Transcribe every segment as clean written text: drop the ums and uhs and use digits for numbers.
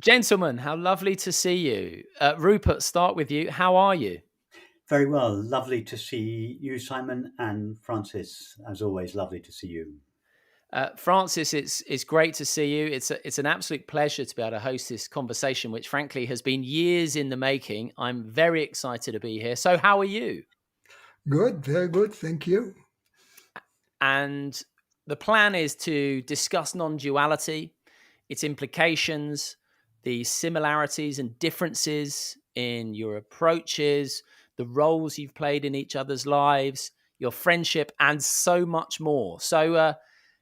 Gentlemen, how lovely to see you. Rupert, start with you. How are you? Very well. Lovely to see you, Simon, and Francis. As always, lovely to see you. Francis, it's great to see you. It's an absolute pleasure to be able to host this conversation, which frankly has been years in the making. I'm very excited to be here. So, how are you? Good, very good, thank you. And the plan is to discuss non-duality, its implications, the similarities and differences in your approaches, the roles you've played in each other's lives, your friendship, and so much more. So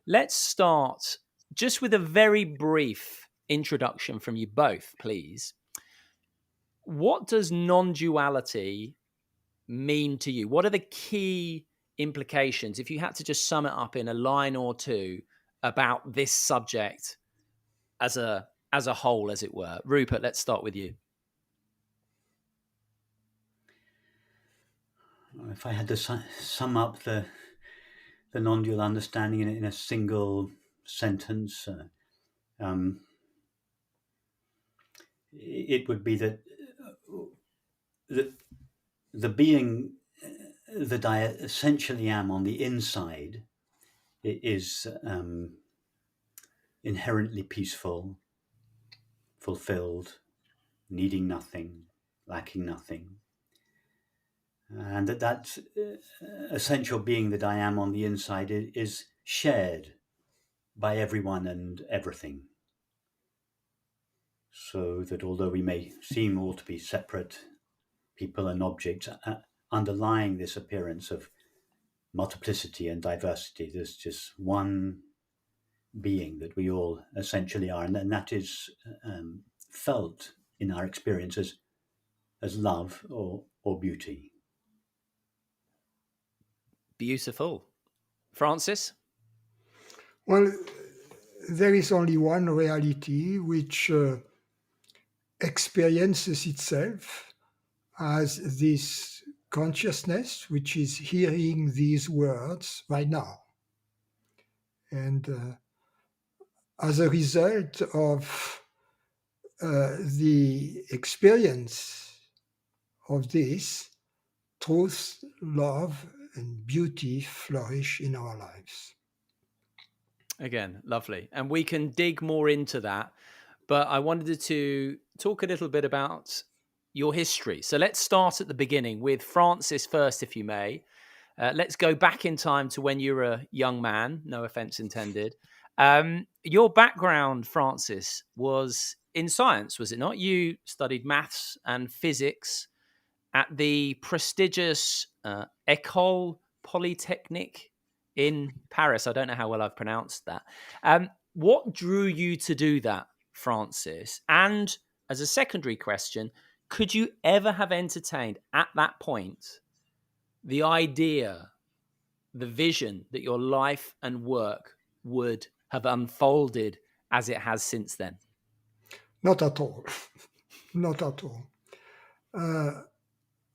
let's start just with a very brief introduction from you both, please. What does non-duality mean to you? What are the key implications, if you had to just sum it up in a line or two, about this subject as a whole, as it were? Rupert, let's start with you. If I had to sum up the non-dual understanding in a single sentence, it would be that the, the being that I essentially am on the inside is inherently peaceful, fulfilled, needing nothing, lacking nothing. And that essential being that I am on the inside is shared by everyone and everything. So that although we may seem all to be separate people and objects, underlying this appearance of multiplicity and diversity, there's just one being that we all essentially are, and that is felt in our experiences as love or beauty. Beautiful. Francis? Well, there is only one reality which experiences itself as this consciousness which is hearing these words right now. And as a result of the experience of this, truth, love, and beauty flourish in our lives. Again, lovely. And we can dig more into that. But I wanted to talk a little bit about your history. So let's start at the beginning with Francis first, if you may. Let's go back in time to when you were a young man, no offense intended. Your background, Francis, was in science, was it not? You studied maths and physics at the prestigious École Polytechnique in Paris. I don't know how well I've pronounced that. What drew you to do that, Francis? And as a secondary question, could you ever have entertained at that point the idea, the vision that your life and work would have unfolded as it has since then? Not at all. Not at all.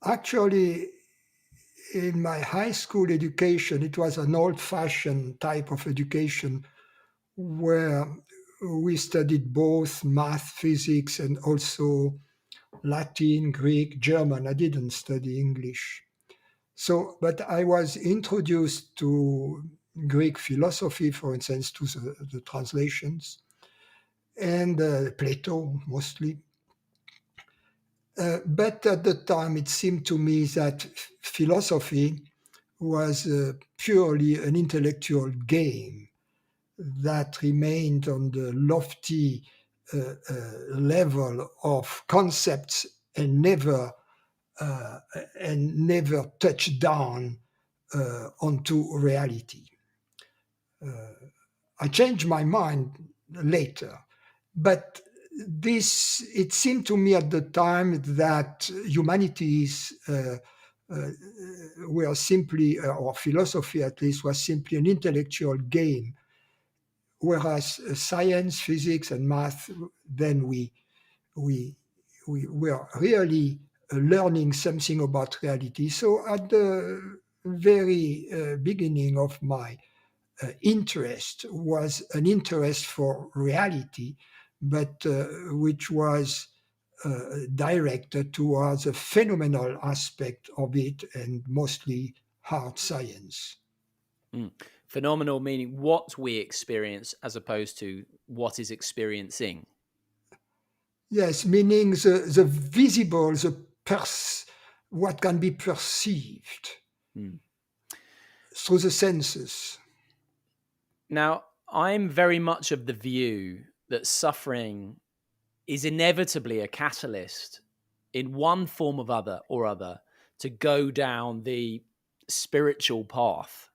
Actually, in my high school education, it was an old-fashioned type of education where we studied both math, physics, and also Latin, Greek, German. I didn't study English. So, but I was introduced to Greek philosophy, for instance, to the translations, and Plato mostly. But at the time, it seemed to me that philosophy was purely an intellectual game that remained on the lofty level of concepts and never touched down onto reality. I changed my mind later, but it seemed to me at the time that humanities were simply, or philosophy at least, was simply an intellectual game, whereas science, physics, and math, then we were really learning something about reality. So at the very beginning of my interest was an interest for reality, but which was directed towards a phenomenal aspect of it and mostly hard science. Phenomenal meaning what we experience as opposed to what is experiencing. Yes, meaning the visible, what can be perceived through the senses. Now, I'm very much of the view that suffering is inevitably a catalyst in one form of other to go down the spiritual path.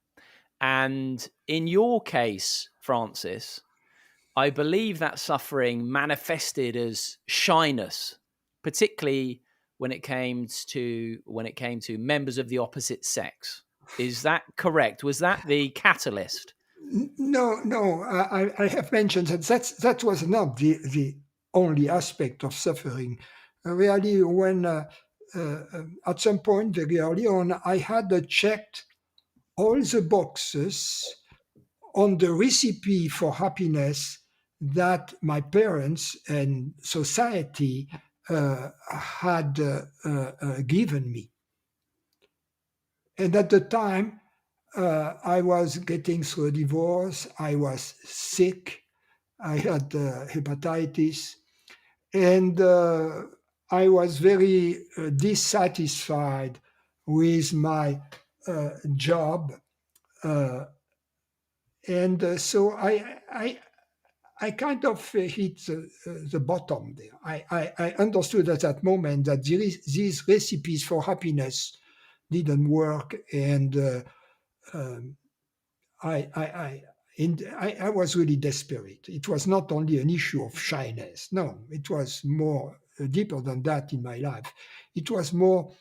And in your case, Francis, I believe that suffering manifested as shyness, particularly when it came to members of the opposite sex. Is that correct? Was that the catalyst? No, I have mentioned that was not the only aspect of suffering. Really, when at some point very early on, I had checked all the boxes on the recipe for happiness that my parents and society had given me. And at the time, I was getting through a divorce. I was sick. I had hepatitis. And I was very dissatisfied with my job. And so I kind of hit the bottom there. I understood at that moment that these recipes for happiness didn't work, and I was really desperate. It was not only an issue of shyness. No, it was more deeper than that in my life. It was more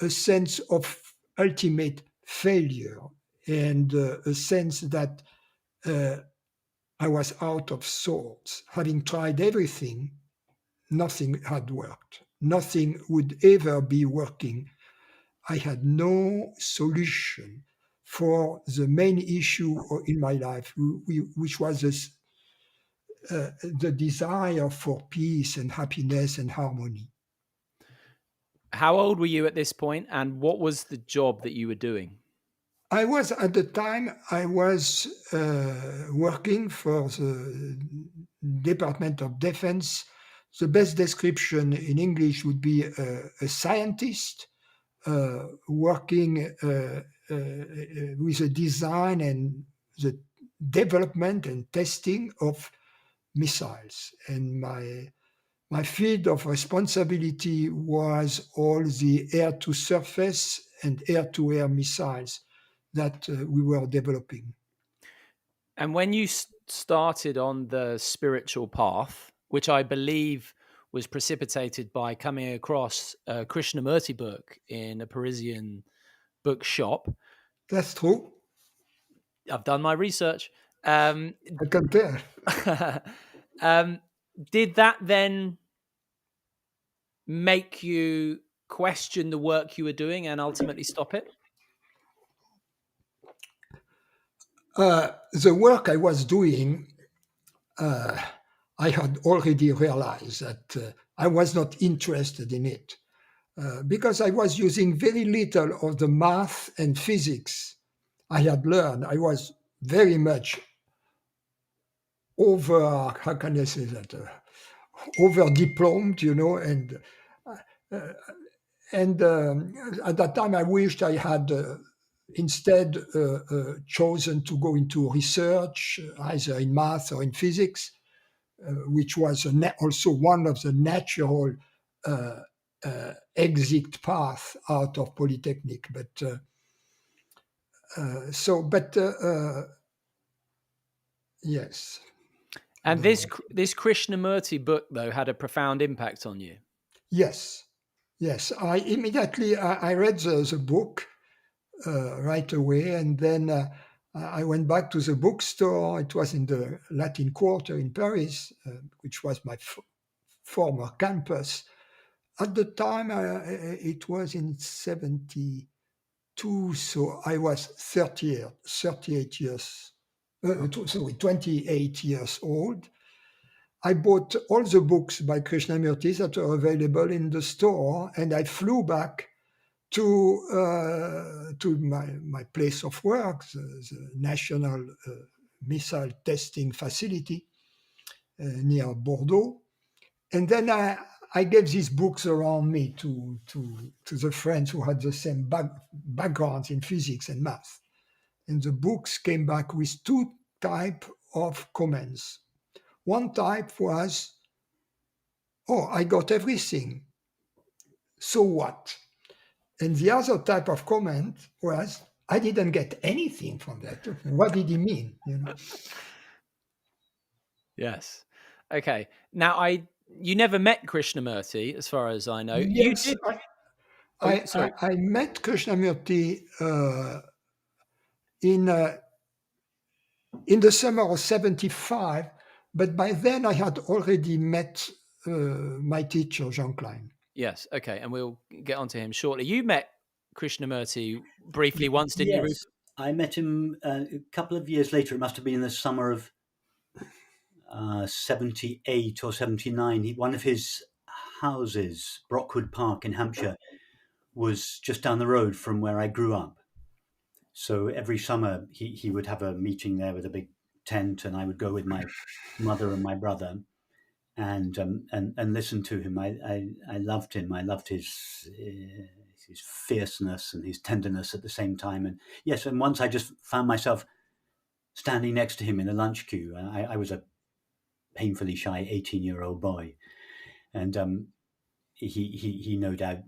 a sense of ultimate failure and a sense that I was out of sorts. Having tried everything, nothing had worked. Nothing would ever be working. I had no solution for the main issue in my life, which was the desire for peace and happiness and harmony. How old were you at this point, and what was the job that you were doing? I was at the time working for the Department of Defense. The best description in English would be a scientist working with the design and the development and testing of missiles. And my field of responsibility was all the air-to-surface and air-to-air missiles that we were developing. And when you started on the spiritual path, which I believe was precipitated by coming across a Krishnamurti book in a Parisian bookshop. That's true. I've done my research. I can tell. Did that then make you question the work you were doing and ultimately stop it? The work I was doing, I had already realized that I was not interested in it because I was using very little of the math and physics I had learned. I was very much over diplomed, and at that time I wished I had instead chosen to go into research, either in math or in physics, which was also one of the natural exit path out of Polytechnic. Yes. And this Krishnamurti book, though, had a profound impact on you. Yes. I immediately I read the book right away, and then I went back to the bookstore. It was in the Latin Quarter in Paris, which was my former campus. At the time, it was in 1972, so I was 28 years old. I bought all the books by Krishnamurti that were available in the store, and I flew back to my place of work, the National Missile Testing Facility near Bordeaux. And then I gave these books around me to the friends who had the same backgrounds in physics and math. And the books came back with two types of comments. One type was, "Oh, I got everything. So what?" And the other type of comment was, "I didn't get anything from that. What did he mean?" Yes. Okay. Now, you never met Krishnamurti, as far as I know. You Yes, did. Oh, sorry. I met Krishnamurti in the summer of '75, but by then I had already met my teacher, Jean Klein. Yes. Okay. And we'll get onto him shortly. You met Krishnamurti briefly once, didn't you, Rupert? Yes, I met him a couple of years later. It must have been in the summer of 78 or 79. One of his houses, Brockwood Park in Hampshire, was just down the road from where I grew up. So every summer he would have a meeting there with a big tent, and I would go with my mother and my brother and listen to him. I loved him. I loved his fierceness and his tenderness at the same time. And yes, and once I just found myself standing next to him in a lunch queue. I was a painfully shy 18-year-old boy, and he no doubt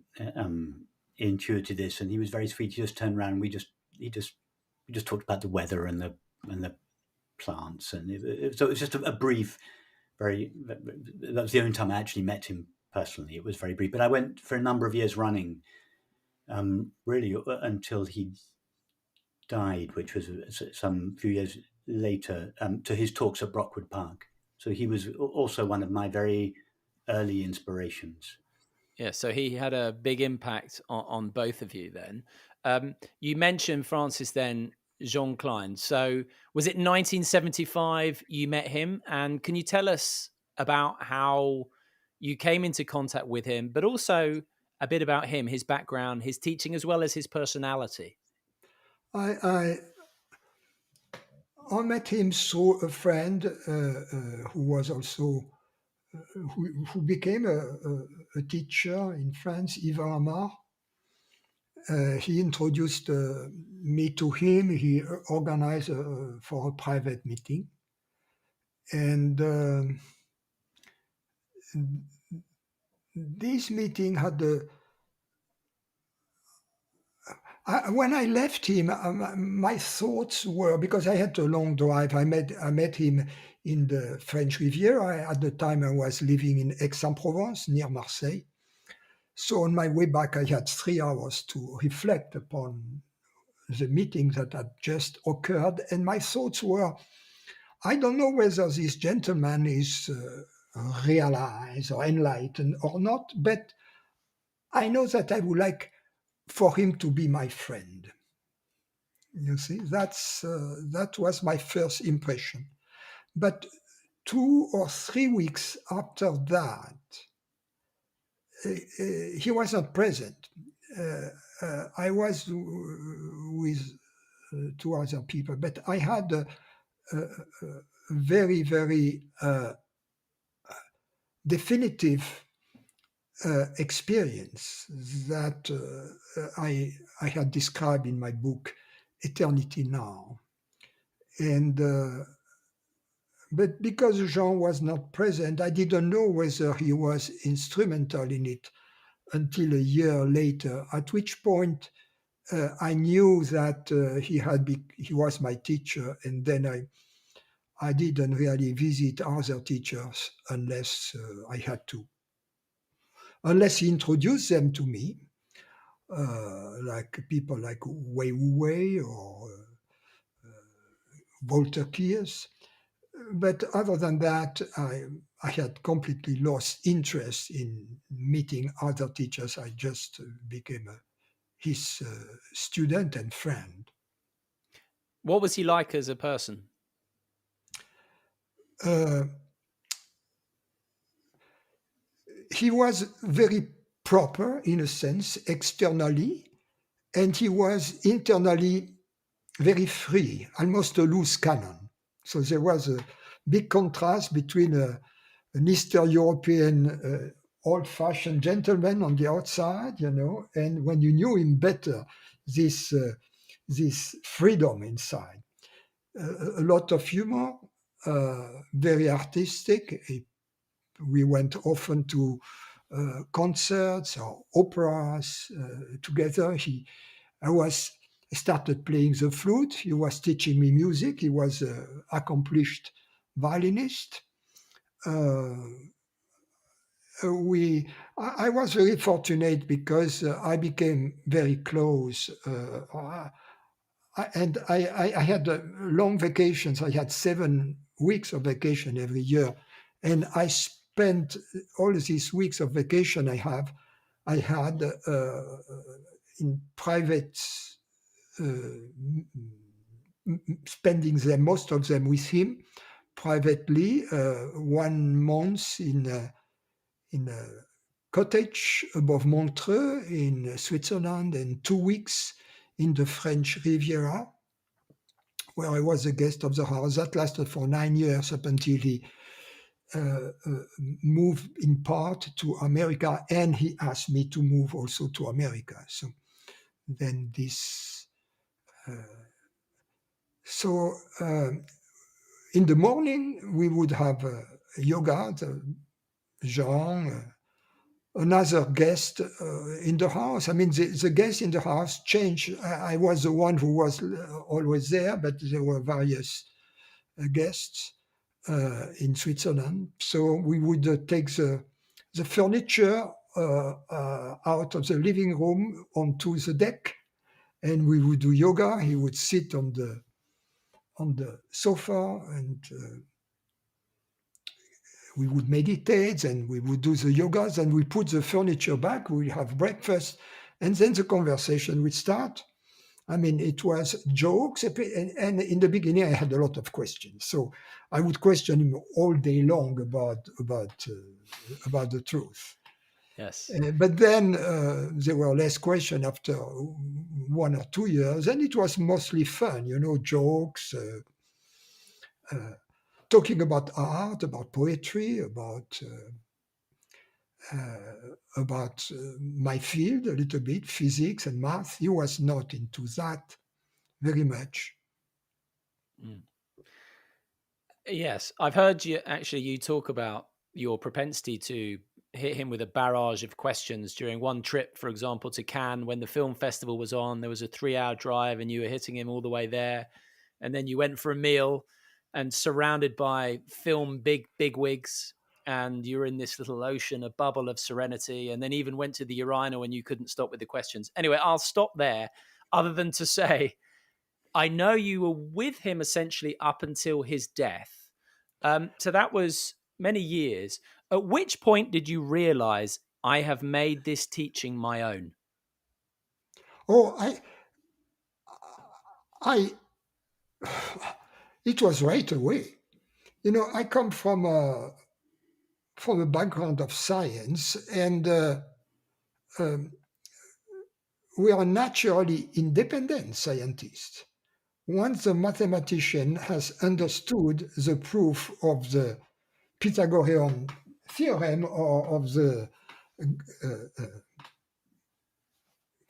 intuited this, and he was very sweet. He just turned around. And we just talked about the weather and the plants, and so it was just a brief. That was the only time I actually met him personally. It was very brief, but I went for a number of years running, really until he died, which was some few years later, to his talks at Brockwood Park. So he was also one of my very early inspirations. Yeah, so he had a big impact on both of you then. You mentioned Francis then, Jean Klein. So was it 1975 you met him? And can you tell us about how you came into contact with him, but also a bit about him, his background, his teaching, as well as his personality? I met him through a friend who was also who became a teacher in France, Yvan Amar. He introduced me to him. He organized for a private meeting. And this meeting had when I left him, my thoughts were, because I had a long drive. I met him in the French Riviera. At the time, I was living in Aix-en-Provence, near Marseille. So on my way back, I had 3 hours to reflect upon the meeting that had just occurred. And my thoughts were, I don't know whether this gentleman is realized or enlightened or not, but I know that I would like for him to be my friend. You see, that was my first impression. But 2 or 3 weeks after that, he was not present. I was with 2 other people, but I had a very, very definitive experience that I had described in my book, Eternity Now. And but because Jean was not present, I didn't know whether he was instrumental in it until a year later, at which point I knew that he was my teacher, and then I didn't really visit other teachers unless I had to. Unless he introduced them to me, like people like Wei Wu Wei or Walter Kears. But other than that, I had completely lost interest in meeting other teachers. I just became his student and friend. What was he like as a person? he was very proper in a sense externally, and he was internally very free, almost a loose cannon. So there was a big contrast between an Eastern European old-fashioned gentleman on the outside, and when you knew him better, this freedom inside. A lot of humor, very artistic. We went often to concerts or operas together. I started playing the flute. He was teaching me music. He was an accomplished violinist. I was very fortunate because I became very close. And I had long vacations. I had 7 weeks of vacation every year. And I spent all these weeks of vacation I had in private, spending them, most of them with him privately, 1 month in a cottage above Montreux in Switzerland, and 2 weeks in the French Riviera, where I was a guest of the house. That lasted for 9 years up until he moved in part to America, and he asked me to move also to America. So then this... in the morning, we would have yoga, Jean, another guest in the house. I mean, the guests in the house changed. I was the one who was always there, but there were various guests in Switzerland. So we would take the furniture out of the living room onto the deck, and we would do yoga. He would sit on the sofa, and we would meditate, and we would do the yogas, and we put the furniture back, we have breakfast, and then the conversation would start. I mean, it was jokes, and in the beginning I had a lot of questions. So I would question him all day long about the truth. Yes. But then there were less questions after 1 or 2 years, and it was mostly fun, jokes, talking about art, about poetry, about my field a little bit, physics and math. He was not into that very much. Yes, I've heard you talk about your propensity to hit him with a barrage of questions during one trip, for example, to Cannes when the film festival was on. There was a 3-hour drive and you were hitting him all the way there. And then you went for a meal and surrounded by film big wigs, and you're in this little ocean, a bubble of serenity, and then even went to the urinal and you couldn't stop with the questions. Anyway, I'll stop there, other than to say, I know you were with him essentially up until his death. So that was many years. At which point did you realize, I have made this teaching my own? Oh, it was right away. I come from a background of science, and we are naturally independent scientists. Once the mathematician has understood the proof of the Pythagorean theorem or of the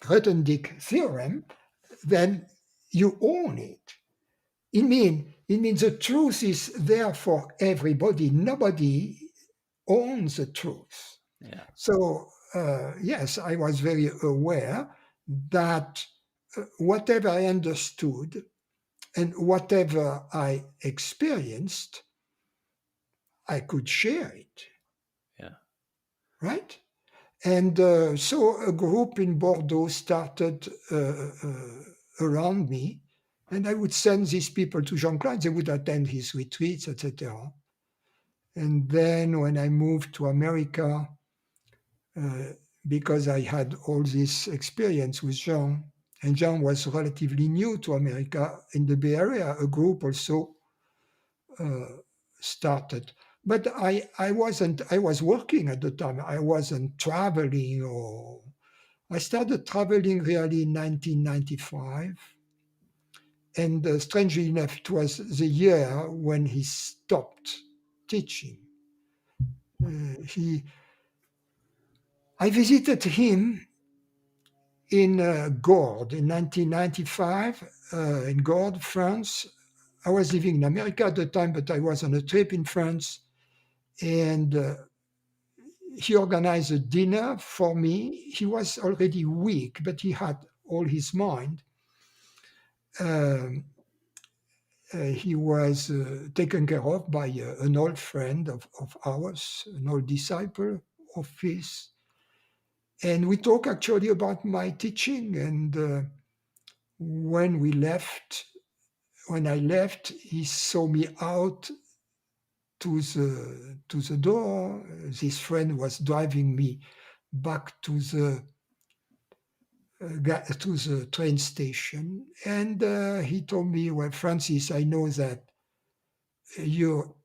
Grothendieck theorem, then you own it. It means the truth is there for everybody. Nobody owns the truth. Yeah. So, yes, I was very aware that whatever I understood and whatever I experienced, I could share it. Yeah. Right? And so a group in Bordeaux started around me, and I would send these people to Jean-Claude. They would attend his retreats, etc. And then when I moved to America, because I had all this experience with Jean, and Jean was relatively new to America, in the Bay Area, a group also started. But I wasn't. I was working at the time. I wasn't traveling. Or I started traveling really in 1995. And strangely enough, it was the year when he stopped teaching. I visited him in Gordes in 1995, in Gordes, France. I was living in America at the time, but I was on a trip in France. And he organized a dinner for me. He was already weak, but he had all his mind. He was taken care of by an old friend of ours, an old disciple of his. And we talked actually about my teaching. And when I left, he saw me out to the door. This friend was driving me back to the train station, and he told me, "Well, Francis, I know that you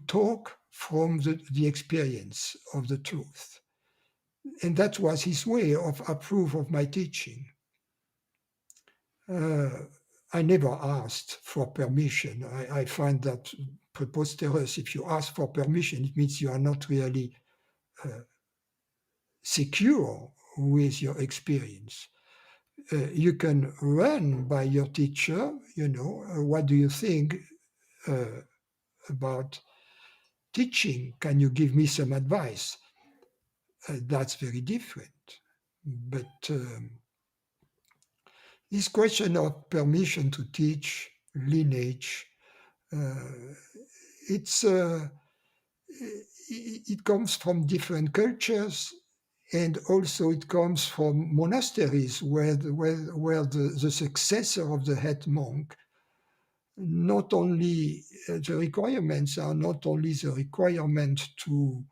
talk from the experience of the truth," and that was his way of approve of my teaching. I never asked for permission. I find that preposterous. If you ask for permission, it means you are not really secure with your experience. You can run by your teacher, what do you think about teaching? Can you give me some advice? That's very different. But this question of permission to teach, lineage, it comes from different cultures, and also it comes from monasteries where the successor of the head monk, not only the requirements are not only the requirement to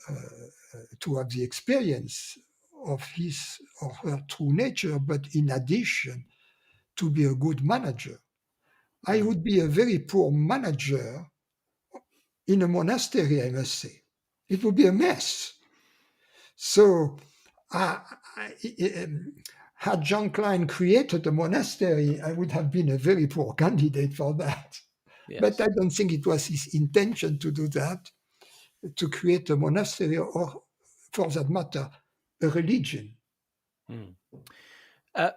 have the experience of his or her true nature, but in addition, to be a good manager. I would be a very poor manager in a monastery, I must say. It would be a mess. So, had John Klein created a monastery, I would have been a very poor candidate for that. Yes. But I don't think it was his intention to do that, to create a monastery or, for that matter, a religion.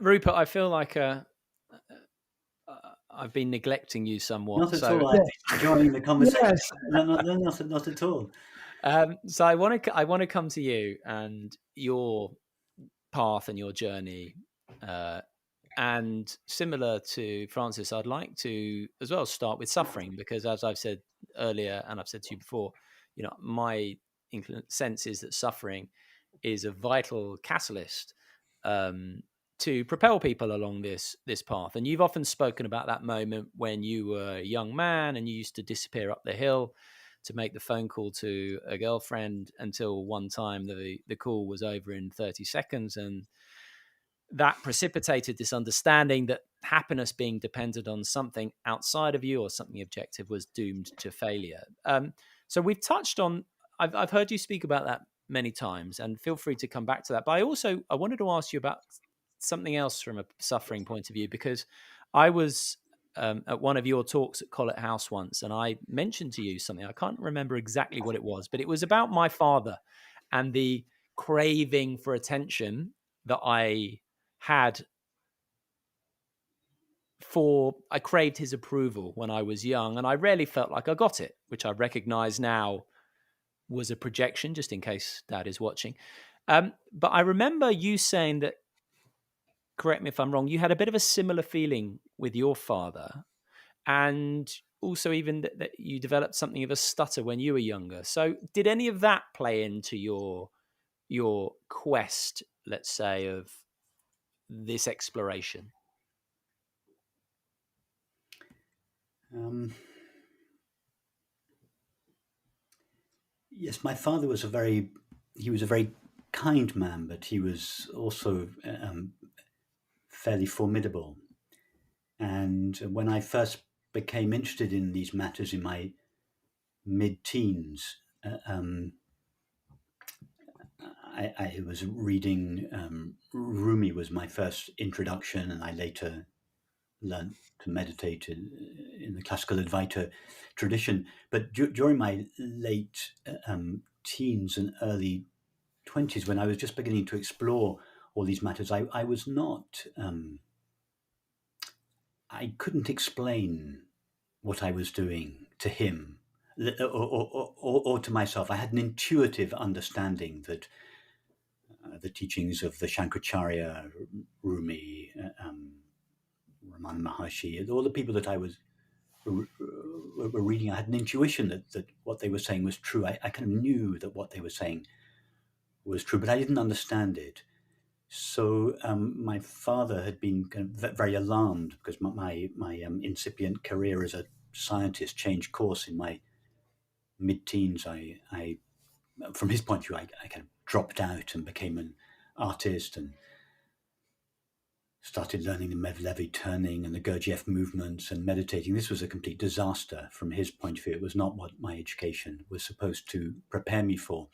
Rupert, I feel like I've been neglecting you somewhat. Not at all. I'm enjoying the conversation. Yes. Not at all. So I want to come to you and your path and your journey. And similar to Francis, I'd like to as well start with suffering, because as I've said earlier, and I've said to you before, my sense is that suffering is a vital catalyst to propel people along this path. And you've often spoken about that moment when you were a young man and you used to disappear up the hill to make the phone call to a girlfriend, until one time the call was over in 30 seconds. And that precipitated this understanding that happiness being dependent on something outside of you or something objective was doomed to failure. So we've touched on, I've heard you speak about that many times, and feel free to come back to that. But I wanted to ask you about something else from a suffering point of view, because I was at one of your talks at Collett House once, and I mentioned to you something. I can't remember exactly what it was, but it was about my father and the craving for attention that I had I craved his approval when I was young, and I rarely felt like I got it, which I recognize now was a projection, just in case Dad is watching. But I remember you saying that, correct me if I'm wrong, you had a bit of a similar feeling with your father, and also even that you developed something of a stutter when you were younger. So did any of that play into your quest, let's say, of this exploration? Yes, my father was a very kind man, but he was also fairly formidable. And when I first became interested in these matters in my mid-teens, I was reading Rumi was my first introduction, and I later learned to meditate in the classical Advaita tradition. But during my late teens and early 20s, when I was just beginning to explore all these matters, I was not, I couldn't explain what I was doing to him or to myself. I had an intuitive understanding that the teachings of the Shankaracharya, Rumi, Ramana Maharshi, all the people that I was were reading, I had an intuition that what they were saying was true. I kind of knew that what they were saying was true, but I didn't understand it. So my father had been kind of very alarmed because my incipient career as a scientist changed course in my mid-teens. I from his point of view, I kind of dropped out and became an artist and started learning the Mevlevi turning and the Gurdjieff movements and meditating. This was a complete disaster from his point of view. It was not what my education was supposed to prepare me for.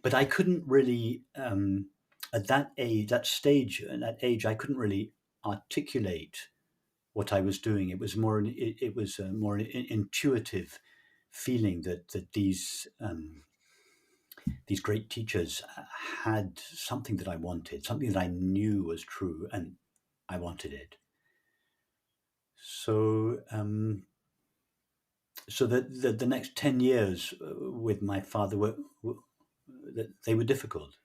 But I couldn't really, at that age, I couldn't really articulate what I was doing. It was more, it was a more intuitive feeling that these great teachers had something that I wanted, something that I knew was true, and I wanted it. So, so the next 10 years with my father were difficult.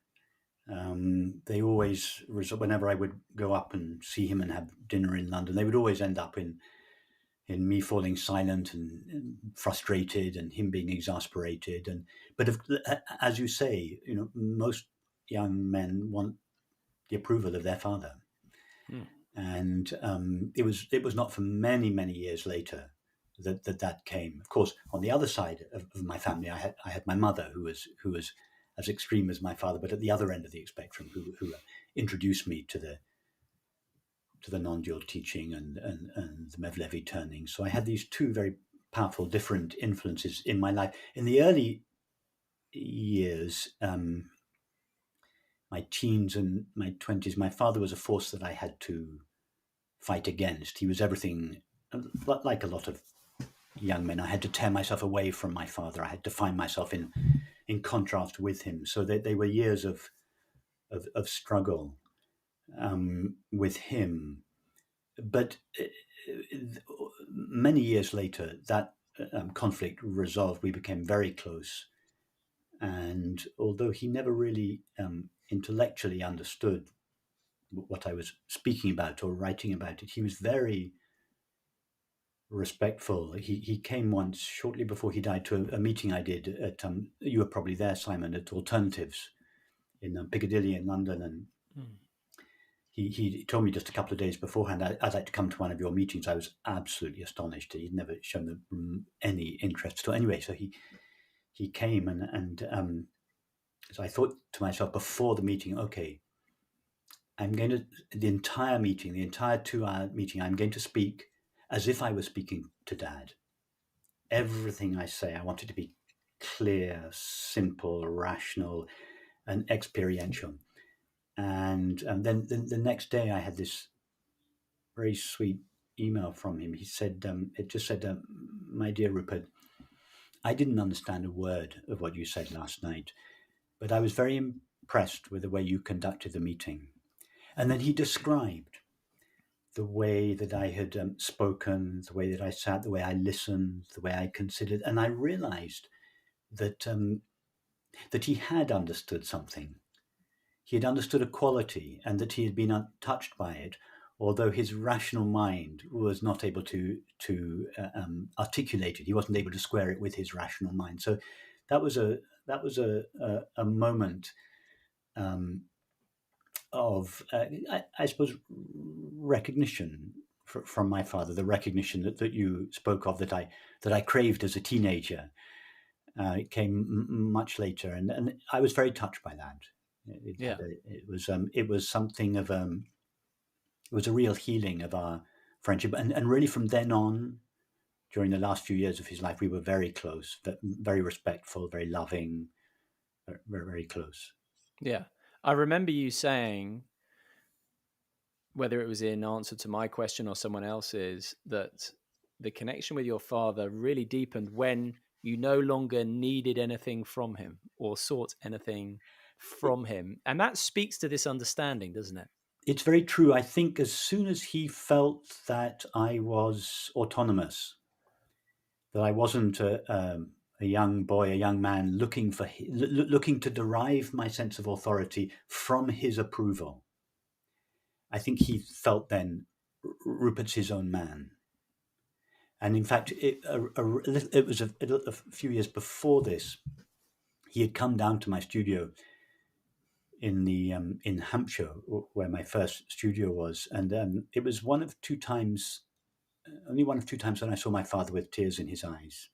They always, whenever I would go up and see him and have dinner in London, they would always end up in me falling silent and frustrated, and him being exasperated. But as you say, most young men want the approval of their father. And it was not for many years later that came. Of course, on the other side of my family, I had my mother who was as extreme as my father, but at the other end of the spectrum, who introduced me to the non-dual teaching and the Mevlevi turning. So I had these two very powerful, different influences in my life. In the early years, my teens and my 20s, my father was a force that I had to fight against. He was everything, like a lot of young men. I had to tear myself away from my father. I had to find myself in contrast with him. So they were years of struggle with him. But many years later, that conflict resolved. We became very close. And although he never really intellectually understood what I was speaking about or writing about it, he was very respectful. He came once, shortly before he died, to a meeting I did at, you were probably there, Simon, at Alternatives in Piccadilly in London. And he told me just a couple of days beforehand, I'd like to come to one of your meetings. I was absolutely astonished. He'd never shown any interest at all. Anyway, so he came and so I thought to myself before the meeting, okay, the entire 2-hour meeting, I'm going to speak as if I was speaking to Dad. Everything I say, I want it to be clear, simple, rational, and experiential. And then the next day, I had this very sweet email from him. He said, it just said, my dear Rupert, I didn't understand a word of what you said last night, but I was very impressed with the way you conducted the meeting. And then he described the way that I had spoken, the way that I sat, the way I listened, the way I considered. And I realized that that he had understood something. He had understood a quality, and that he had been untouched by it, although his rational mind was not able to articulate it. He wasn't able to square it with his rational mind. So that was a moment of, I suppose, recognition from my father. The recognition that you spoke of, that I craved as a teenager. It came much later, and I was very touched by that. It was something of it was a real healing of our friendship, and really from then on, during the last few years of his life, we were very close, very respectful, very loving, very, very close. Yeah. I remember you saying, whether it was in answer to my question or someone else's, that the connection with your father really deepened when you no longer needed anything from him or sought anything from him. And that speaks to this understanding, doesn't it? It's very true. I think as soon as he felt that I was autonomous, that I wasn't a young boy, a young man looking to derive my sense of authority from his approval, I think he felt then Rupert's his own man. And in fact, it was a few years before this. He had come down to my studio in Hampshire, where my first studio was, and it was only one of two times when I saw my father with tears in his eyes.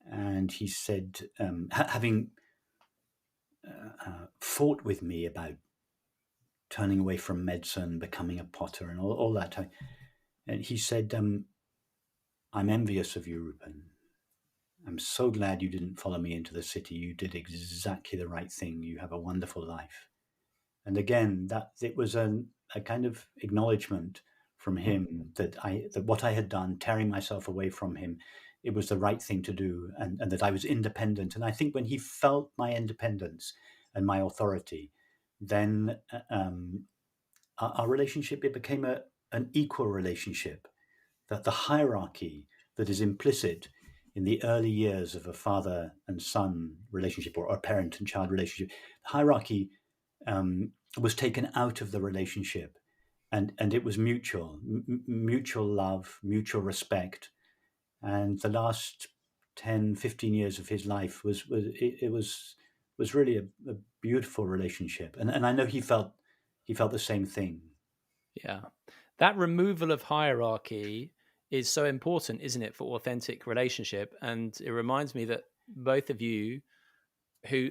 And he said, having fought with me about turning away from medicine, becoming a potter, and all that time, and he said, "I'm envious of you, Rupert. I'm so glad you didn't follow me into the city. You did exactly the right thing. You have a wonderful life." And again, that it was a kind of acknowledgement from him that what I had done, tearing myself away from him, it was the right thing to do, and that I was independent. And I think when he felt my independence and my authority, then our relationship, it became an equal relationship. That the hierarchy that is implicit in the early years of a father and son relationship, or a parent and child relationship, hierarchy was taken out of the relationship, and it was mutual love, mutual respect. And the last 10, 15 years of his life was really a beautiful relationship, and I know he felt the same thing. Yeah. That removal of hierarchy is so important, isn't it, for authentic relationship? And it reminds me that both of you who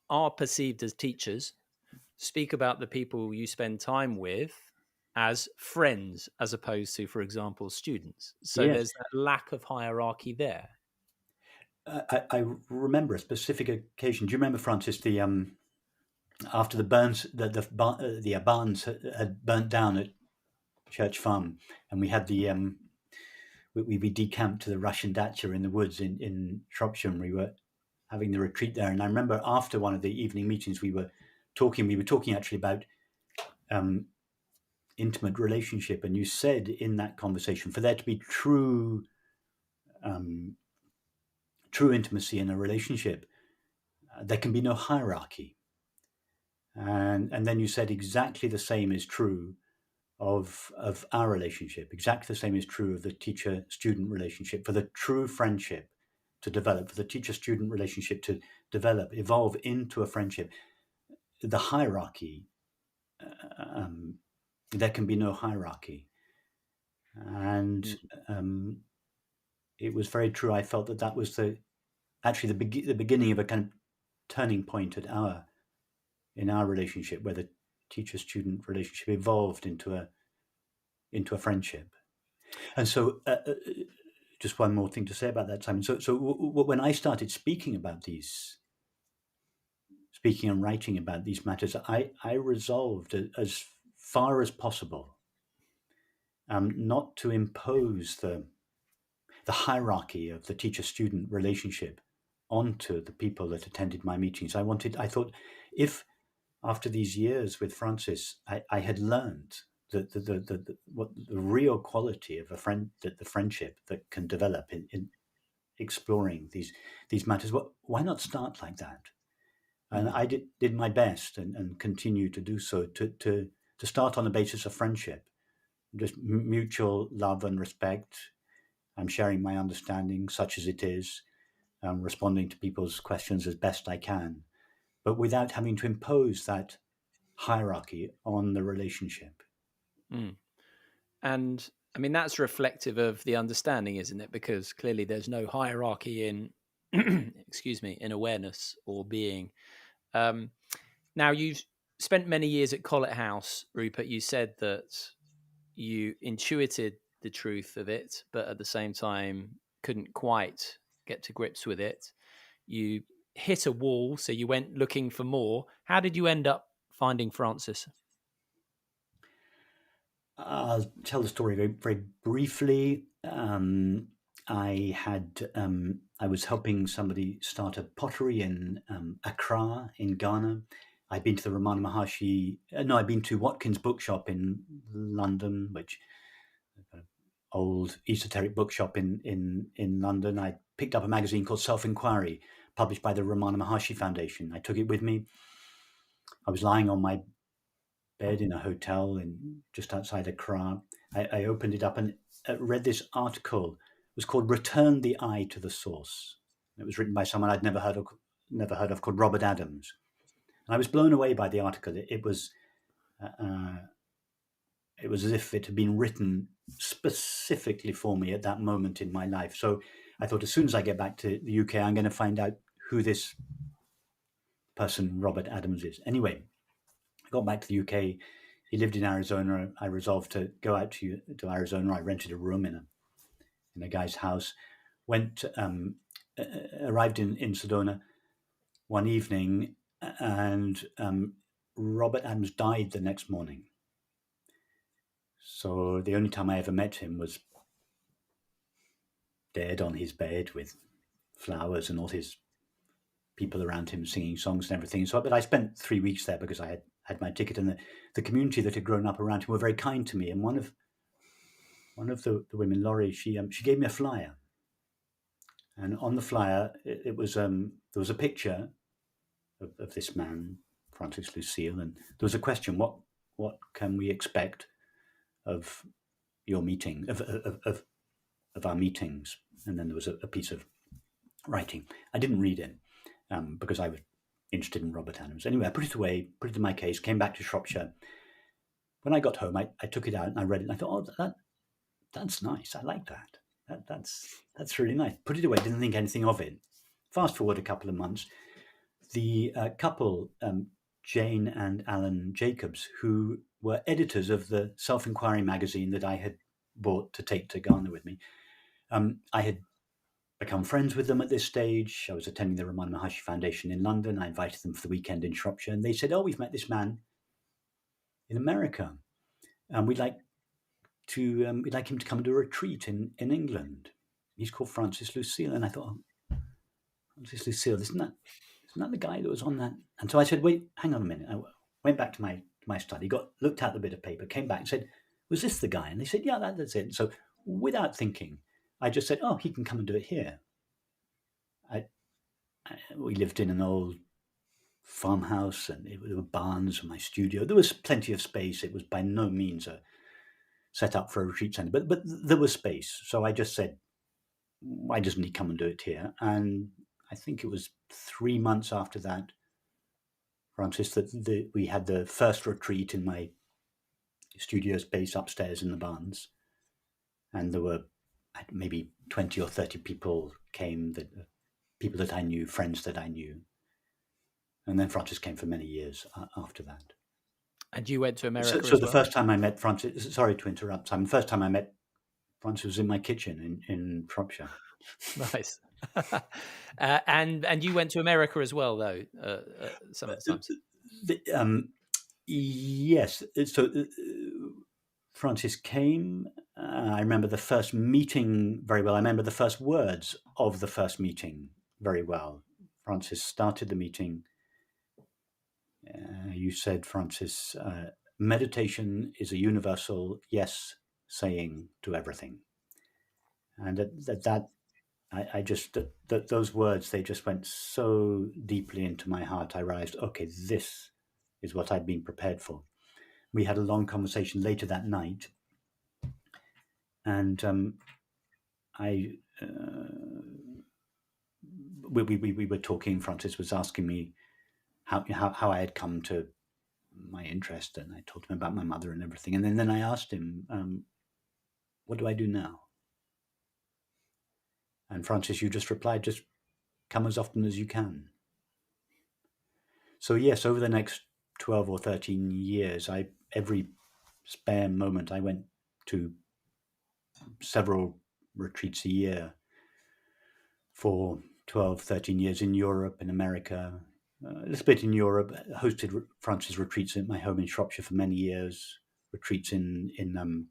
are perceived as teachers speak about the people you spend time with as friends, as opposed to, for example, students. So Yes. there's that lack of hierarchy there. I remember a specific occasion. Do you remember, Francis, the after the burns, the barns had burnt down at Church Farm, and we had the we decamped to the Russian dacha in the woods in Shropshire, and we were having the retreat there. And I remember after one of the evening meetings, we were talking actually about intimate relationship, and you said in that conversation, for there to be true intimacy in a relationship, there can be no hierarchy. And then you said exactly the same is true of our relationship. Exactly the same is true of the teacher-student relationship. For the true friendship to develop, for the teacher-student relationship to develop, evolve into a friendship, the hierarchy, there can be no hierarchy. And it was very true. I felt that was actually the beginning of a kind of turning point in our relationship, where the teacher-student relationship evolved into a friendship. And so, just one more thing to say about that, Simon. So when I started speaking and writing about these matters, I resolved as far as possible not to impose the hierarchy of the teacher-student relationship onto the people that attended my meetings. I thought, if after these years with Francis, I had learned what the real quality of the friendship that can develop in exploring these matters. Why not start like that? And I did my best and continue to do so to start on the basis of friendship, just mutual love and respect. I'm sharing my understanding, such as it is, responding to people's questions as best I can, but without having to impose that hierarchy on the relationship. And I mean, that's reflective of the understanding, isn't it? Because clearly there's no hierarchy in, excuse me, in awareness or being. Now, you've spent many years at Collet House, Rupert. You said that you intuited the truth of it, but at the same time couldn't quite get to grips with it. You hit a wall, so you went looking for more. How did you end up finding Francis? I'll tell the story very, very briefly. I was helping somebody start a pottery in Accra in Ghana. I'd been to the Ramana Maharshi. I'd been to Watkins Bookshop in London, which old esoteric bookshop in London. I picked up a magazine called Self-Inquiry, published by the Ramana Maharshi Foundation. I took it with me. I was lying on my bed in a hotel just outside Accra. I opened it up and read this article. It was called "Return the Eye to the Source." It was written by someone I'd never heard of called Robert Adams. And I was blown away by the article. It was as if it had been written specifically for me at that moment in my life. So I thought, as soon as I get back to the UK, I'm going to find out who this person, Robert Adams, is. Anyway, I got back to the UK. He lived in Arizona. I resolved to go out to Arizona. I rented a room in a guy's house. Arrived in Sedona one evening, and Robert Adams died the next morning. So the only time I ever met him was dead on his bed with flowers and all his people around him singing songs and everything. So, but I spent 3 weeks there because I had my ticket, and the community that had grown up around him were very kind to me. And one of the women, Laurie, she gave me a flyer, and on the flyer it was there was a picture of this man, Francis Lucille, and there was a question: what can we expect of your meeting of our meetings? And then there was a piece of writing. I didn't read it because I was interested in Robert Adams. Anyway, I put it away, put it in my case, came back to Shropshire. When I got home, I took it out and I read it, and I thought, oh, that's nice. I like that. That's really nice. Put it away, didn't think anything of it. Fast forward a couple of months, the couple, Jane and Alan Jacobs, who were editors of the Self-Inquiry magazine that I had bought to take to Ghana with me, I had become friends with them at this stage. I was attending the Ramana Maharshi Foundation in London. I invited them for the weekend in Shropshire, and they said, oh, we've met this man in America, and we'd like him to come to a retreat in England. He's called Francis Lucille. And I thought, oh, Francis Lucille, isn't that the guy that was on that? And so I said, wait, hang on a minute. I went back to my study, looked at the bit of paper, came back and said, was this the guy? And they said, yeah, that's it. So without thinking, I just said, oh, he can come and do it here. We lived in an old farmhouse, and there were barns in my studio. There was plenty of space. It was by no means set up for a retreat center, but there was space. So I just said, why doesn't he come and do it here? And I think it was 3 months after that, Francis, that we had the first retreat in my studio space upstairs in the barns, and there were maybe 20 or 30 people came, people that I knew, friends that I knew. And then Francis came for many years after that. And you went to America So the first time I met Francis, sorry to interrupt, Simon, the first time I met Francis was in my kitchen in Shropshire. Nice. And you went to America as well, though, some of the times. Yes. So Francis came. I remember the first meeting very well. I remember the first words of the first meeting very well. Francis started the meeting. You said, Francis, meditation is a universal yes saying to everything. And those words, they just went so deeply into my heart. I realized, okay, this is what I'd been prepared for. We had a long conversation later that night, and we were talking. Francis was asking me how I had come to my interest, and I told him about my mother and everything. And then I asked him, what do I do now? And Francis, you just replied, just come as often as you can. So yes, over the next 12 or 13 years, every spare moment I went to several retreats a year for 12, 13 years in Europe, in America, a little bit in Europe. Hosted Francis retreats at my home in Shropshire for many years. Retreats in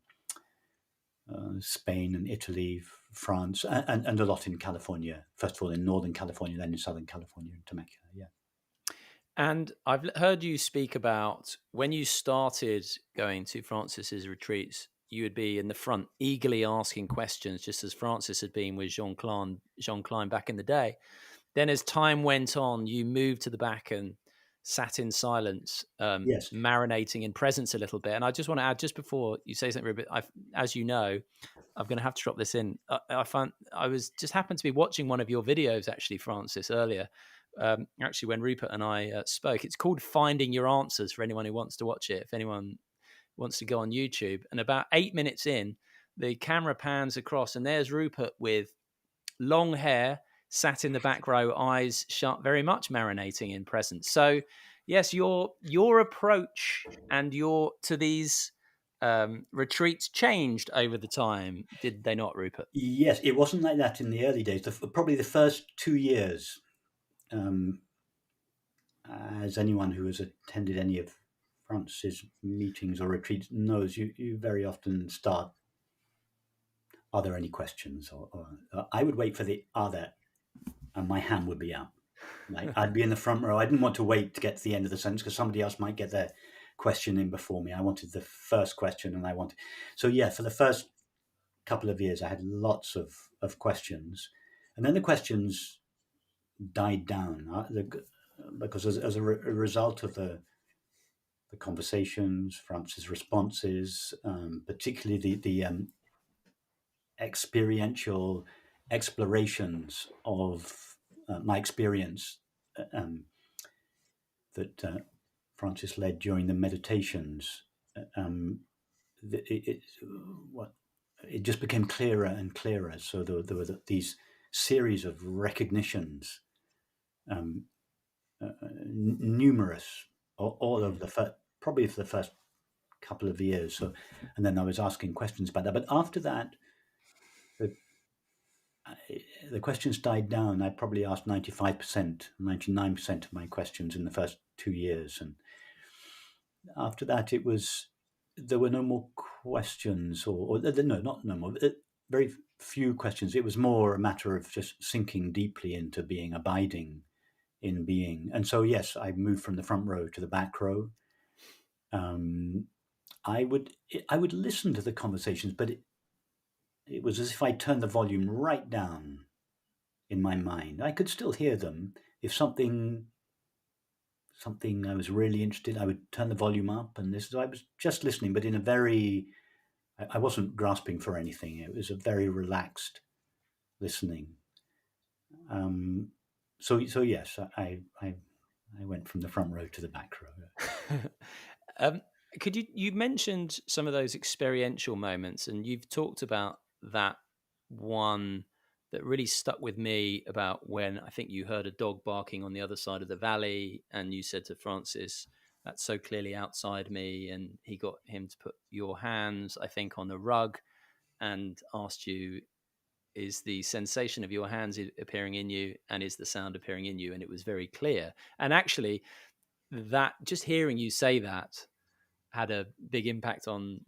Spain and Italy, France, and a lot in California. First of all, in Northern California, then in Southern California, in Temecula. Yeah. And I've heard you speak about when you started going to Francis's retreats, you would be in the front eagerly asking questions, just as Francis had been with Jean Klein back in the day. Then as time went on, you moved to the back and sat in silence, Yes. marinating in presence a little bit. And I just want to add, just before you say something, Rupert, as you know, I'm going to have to drop this in. I was just happened to be watching one of your videos, actually, Francis, earlier. Actually, when Rupert and I spoke, it's called Finding Your Answers for anyone who wants to watch it. If anyone wants to go on YouTube, and about 8 minutes in, the camera pans across, and there's Rupert with long hair, sat in the back row, eyes shut, very much marinating in presence. So, yes, your approach and your to these retreats changed over the time, did they not, Rupert? Yes, it wasn't like that in the early days. Probably the first 2 years, as anyone who has attended any of Francis' meetings or retreats knows, you very often start, are there any questions? Or I would wait for the are there, and my hand would be up. Like I'd be in the front row. I didn't want to wait to get to the end of the sentence because somebody else might get their question in before me. I wanted the first question, and so yeah, for the first couple of years I had lots of questions, and then the questions died down because as a result of the conversations, Francis' responses, particularly the experiential explorations of my experience that Francis led during the meditations. It just became clearer and clearer. So there were these series of recognitions, numerous, all over probably for the first couple of years. So, and then I was asking questions about that. But after that, the questions died down. I probably asked 95%, 99% of my questions in the first 2 years. And after that, there were no more questions no more, very few questions. It was more a matter of just sinking deeply into being, abiding in being. And so, yes, I moved from the front row to the back row. I would listen to the conversations, but it was as if I turned the volume right down in my mind. I could still hear them. If something I was really interested, I would turn the volume up, and I was just listening, but in a very, I wasn't grasping for anything. It was a very relaxed listening. So yes, I went from the front row to the back row. Could you mentioned some of those experiential moments, and you've talked about that one that really stuck with me about when I think you heard a dog barking on the other side of the valley, and you said to Francis, "That's so clearly outside me," and he got him to put your hands, I think, on the rug, and asked you, "Is the sensation of your hands appearing in you, and is the sound appearing in you?" And it was very clear. And actually, that just hearing you say that had a big impact on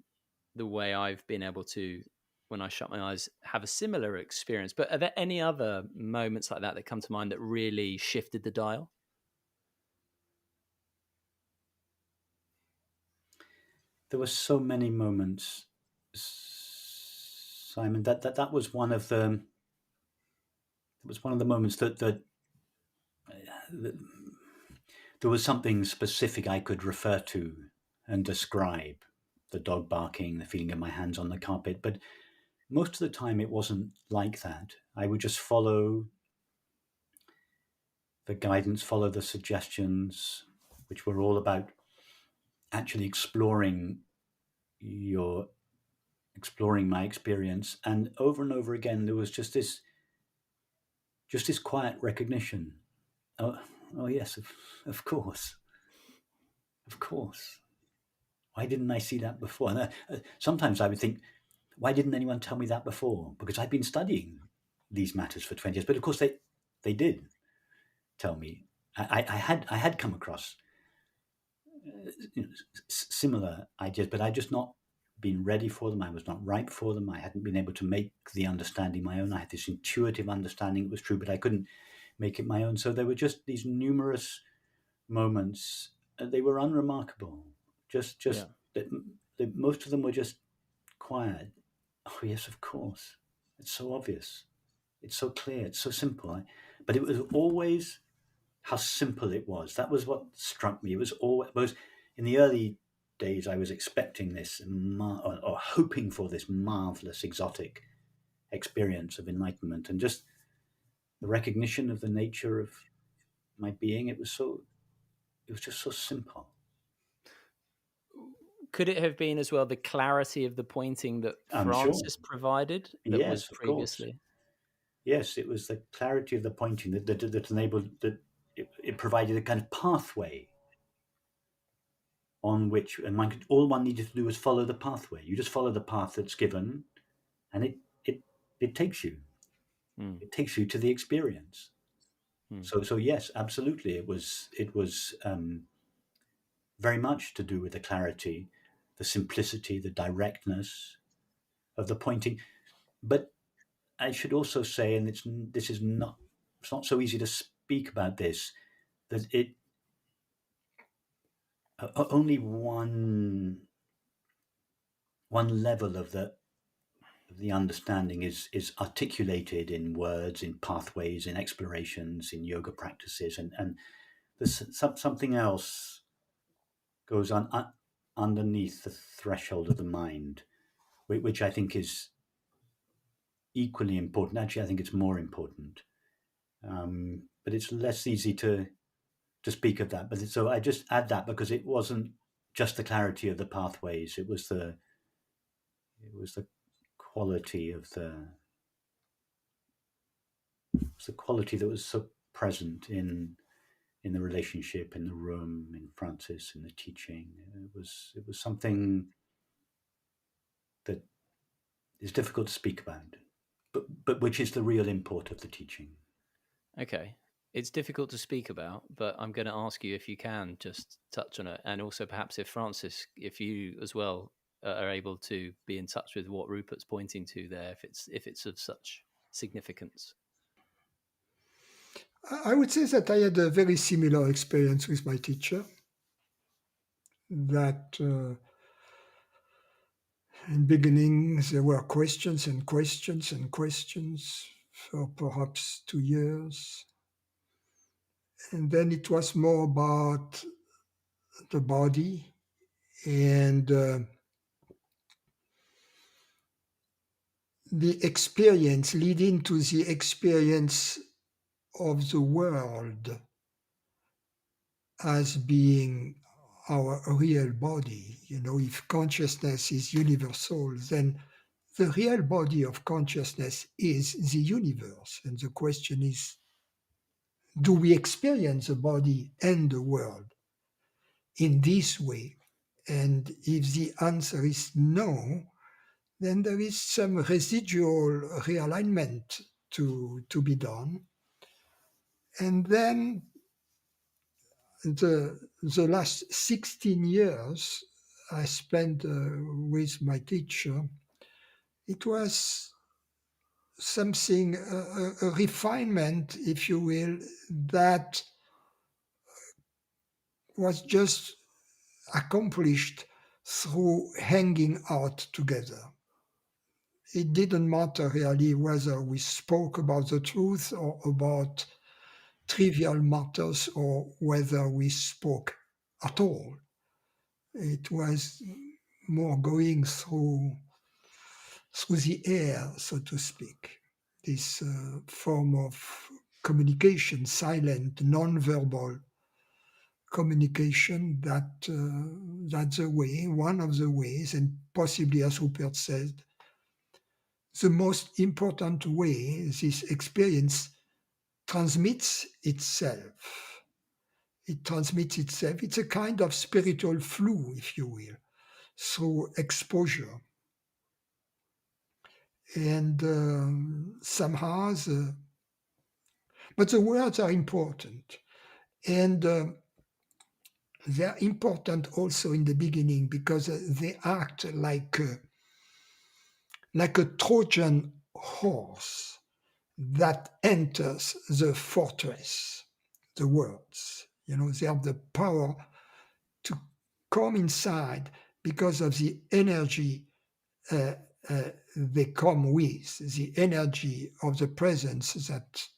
the way I've been able to, when I shut my eyes, have a similar experience. But are there any other moments like that come to mind that really shifted the dial? There were so many moments, Simon. That was one of the. It was one of the moments that there was something specific I could refer to and describe. The dog barking, the feeling of my hands on the carpet, but most of the time it wasn't like that. I would just follow the guidance, follow the suggestions, which were all about actually exploring my experience. And over again, there was just this quiet recognition. Oh yes, of course. Why didn't I see that before? And sometimes I would think, why didn't anyone tell me that before? Because I've been studying these matters for 20 years. But of course, they did tell me. I had come across similar ideas, but I just not been ready for them. I was not ripe for them. I hadn't been able to make the understanding my own. I had this intuitive understanding it was true, but I couldn't make it my own. So there were just these numerous moments. They were unremarkable. Just Yeah. that most of them were just quiet. Oh yes, of course. It's so obvious. It's so clear. It's so simple. But it was always how simple it was. That was what struck me. It was always in the early days. I was expecting this or hoping for this marvelous, exotic experience of enlightenment, and just the recognition of the nature of my being. It was just so simple. Could it have been as well the clarity of the pointing that I'm sure. Francis provided that was Yes, of course. previously? Yes, it was the clarity of the pointing that enabled that it provided a kind of pathway on which, and all one needed to do was follow the pathway. You just follow the path that's given, and it takes you. It takes you to the experience. So yes, absolutely, it was very much to do with the clarity, the simplicity, the directness of the pointing. But I should also say, and it's not so easy to speak about this, that it only one level of the understanding is articulated in words, in pathways, in explorations, in yoga practices, and there's something else goes on underneath the threshold of the mind, which I think is equally important. Actually, I think it's more important, but it's less easy to speak of that. But so I just add that because it wasn't just the clarity of the pathways; it was the quality of the quality that was so present in the relationship, in the room, in Francis, in the teaching. It was something that is difficult to speak about, but which is the real import of the teaching. Okay. It's difficult to speak about, but I'm going to ask you if you can just touch on it. And also perhaps if Francis, if you as well are able to be in touch with what Rupert's pointing to there, if it's of such significance. I would say that I had a very similar experience with my teacher. That in beginning there were questions and questions and questions for perhaps 2 years. And then it was more about the body and the experience leading to the experience of the world as being our real body. If consciousness is universal, then the real body of consciousness is the universe. And the question is, do we experience the body and the world in this way? And if the answer is no, then there is some residual realignment to be done. And then the last 16 years I spent with my teacher, it was something, a refinement, if you will, that was just accomplished through hanging out together. It didn't matter really whether we spoke about the truth or about trivial matters or whether we spoke at all. It was more going through the air, so to speak, this form of communication, silent, non-verbal communication, that's the way, one of the ways, and possibly, as Rupert said, the most important way this experience transmits itself. It transmits itself. It's a kind of spiritual flu, if you will, through exposure. And somehow, but the words are important. And they are important also in the beginning because they act like a Trojan horse that enters the fortress, the words. They have the power to come inside because of the energy they come with, the energy of the presence that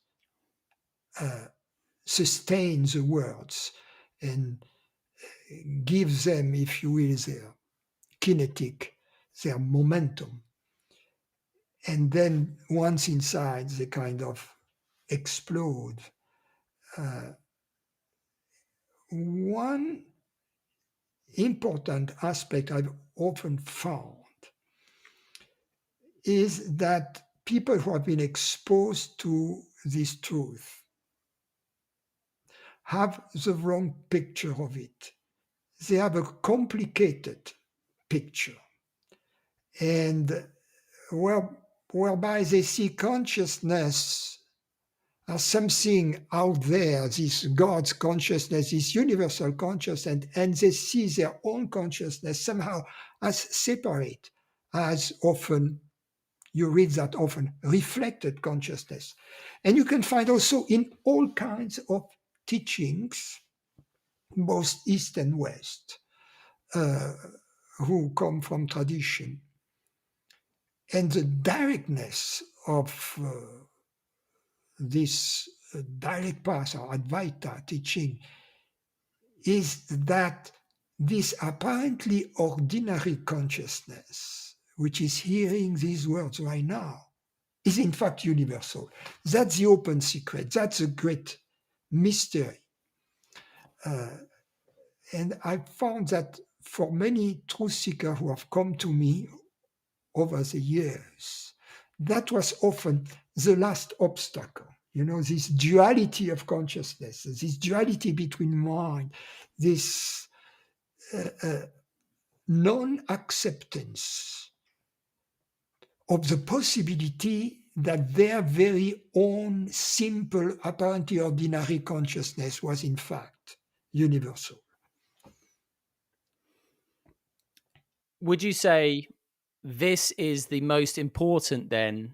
sustains the words and gives them, if you will, their kinetic, their momentum. And then once inside, they kind of explode. One important aspect I've often found is that people who have been exposed to this truth have the wrong picture of it. They have a complicated picture, and whereby they see consciousness as something out there, this God's consciousness, this universal consciousness, and they see their own consciousness somehow as separate, as often you read that often, reflected consciousness. And you can find also in all kinds of teachings, both East and West, who come from tradition. And the directness of this direct path or Advaita teaching is that this apparently ordinary consciousness, which is hearing these words right now, is in fact universal. That's the open secret. That's a great mystery. And I found that for many truth seekers who have come to me over the years, that was often the last obstacle. This duality of consciousness, this duality between mind, this non-acceptance of the possibility that their very own simple, apparently ordinary consciousness was in fact universal. Would you say this is the most important then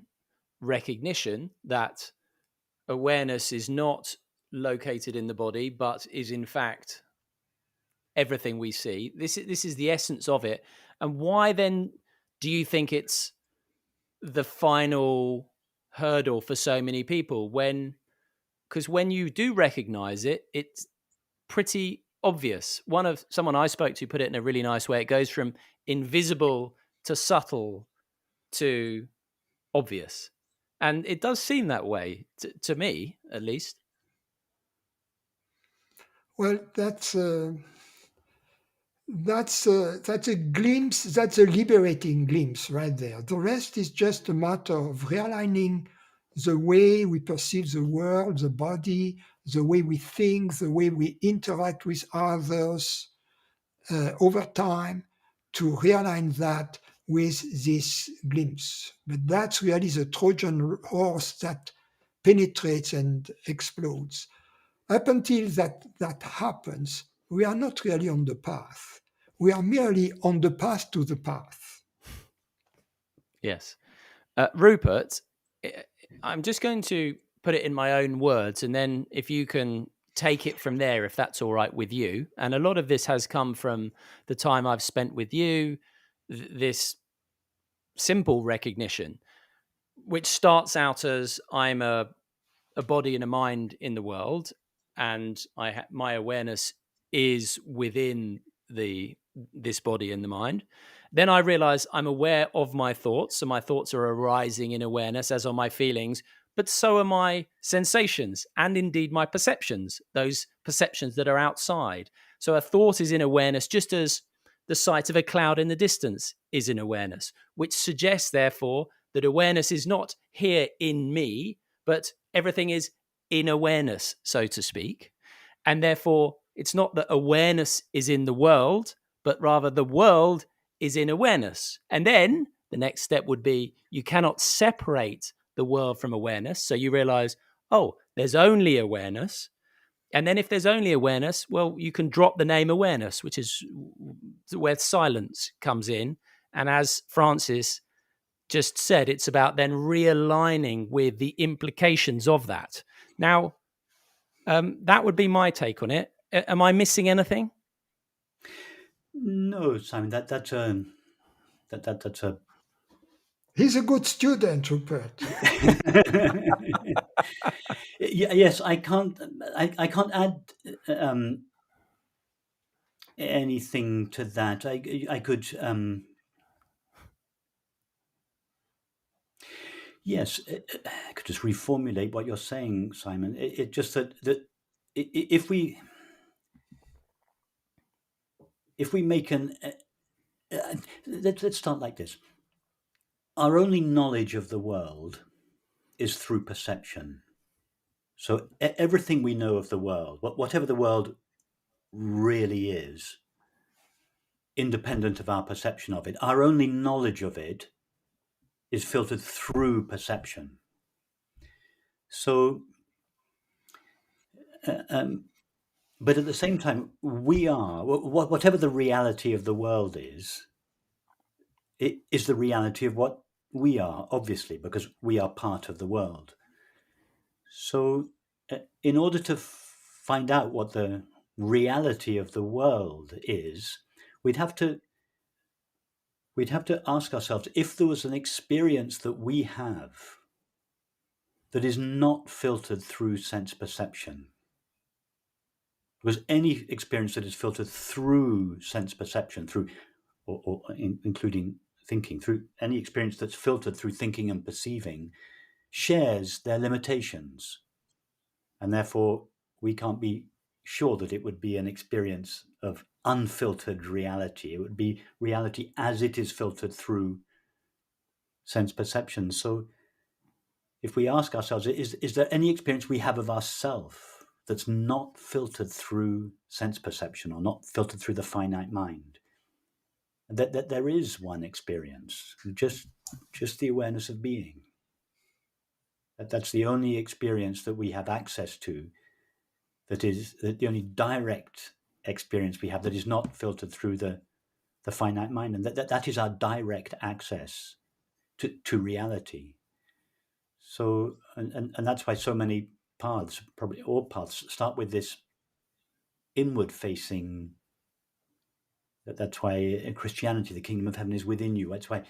recognition that awareness is not located in the body, but is in fact everything we see? This is the essence of it. And why then do you think it's the final hurdle for so many people? Because when you do recognize it, it's pretty obvious. Someone I spoke to put it in a really nice way. It goes from invisible to subtle to obvious. And it does seem that way to me, at least. Well, that's a glimpse. That's a liberating glimpse right there. The rest is just a matter of realigning the way we perceive the world, the body, the way we think, the way we interact with others over time, to realign that with this glimpse. But that's really the Trojan horse that penetrates and explodes. Up until that happens, we are not really on the path. We are merely on the path to the path. Yes. Rupert, I'm just going to put it in my own words, and then if you can take it from there, if that's all right with you. And a lot of this has come from the time I've spent with you, this simple recognition, which starts out as I'm a body and a mind in the world, and my awareness is within this body and the mind. Then I realize I'm aware of my thoughts, so my thoughts are arising in awareness, as are my feelings, but so are my sensations and indeed my perceptions, those perceptions that are outside. So a thought is in awareness, just as the sight of a cloud in the distance is in awareness, which suggests, therefore, that awareness is not here in me, but everything is in awareness, so to speak. And therefore, it's not that awareness is in the world, but rather the world is in awareness. And then the next step would be you cannot separate the world from awareness. So you realize, oh, there's only awareness. And then if there's only awareness, well, you can drop the name awareness, which is where silence comes in. And as Francis just said, it's about then realigning with the implications of that. Now, that would be my take on it. Am I missing anything? No, Simon, that's a He's a good student, Rupert. yes, I can't add anything to that. I could yes, I could just reformulate what you're saying, Simon. It just that if we make let's start like this. Our only knowledge of the world is through perception. So everything we know of the world, whatever the world really is, independent of our perception of it, our only knowledge of it is filtered through perception. So, but at the same time, we are, whatever the reality of the world is, it is the reality of what we are, obviously, because we are part of the world. So in order to find out what the reality of the world is, we'd have to ask ourselves, if there was an experience that we have that is not filtered through sense perception, because any experience that is filtered through sense perception, through including thinking, through any experience that's filtered through thinking and perceiving, shares their limitations, and therefore we can't be sure that it would be an experience of unfiltered reality. It would be reality as it is filtered through sense perception. So if we ask ourselves, is there any experience we have of ourself that's not filtered through sense perception or not filtered through the finite mind? That there is one experience, just the awareness of being. That's the only experience that we have access to, that is the only direct experience we have that is not filtered through the finite mind, and that is our direct access to reality. So, and that's why so many paths, probably all paths, start with this inward facing. That's why in Christianity, the kingdom of heaven is within you. That's why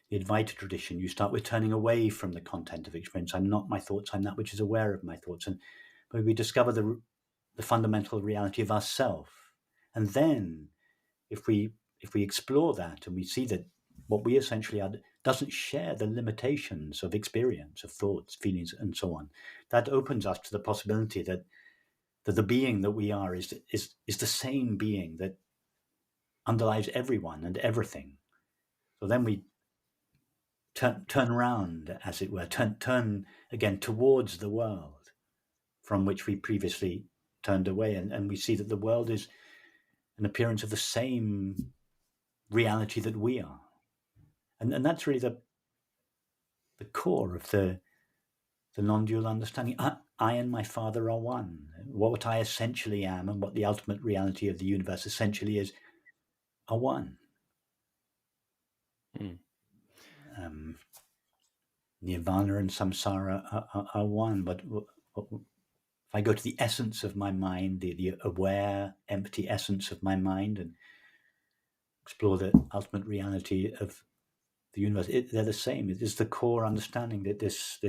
the Advaita tradition, you start with turning away from the content of experience. I'm not my thoughts, I'm that which is aware of my thoughts. And but we discover the fundamental reality of ourself. And then if we explore that and we see that what we essentially are doesn't share the limitations of experience, of thoughts, feelings, and so on, that opens us to the possibility that the being that we are is the same being that underlies everyone and everything. So then we turn around, as it were, turn again towards the world from which we previously turned away, and we see that the world is an appearance of the same reality that we are. And that's really the core of the non-dual understanding. I and my Father are one. What I essentially am and what the ultimate reality of the universe essentially is are one. Nirvana and samsara are one. But if I go to the essence of my mind, the aware, empty essence of my mind, and explore the ultimate reality of the universe, they're the same. It is the core understanding that this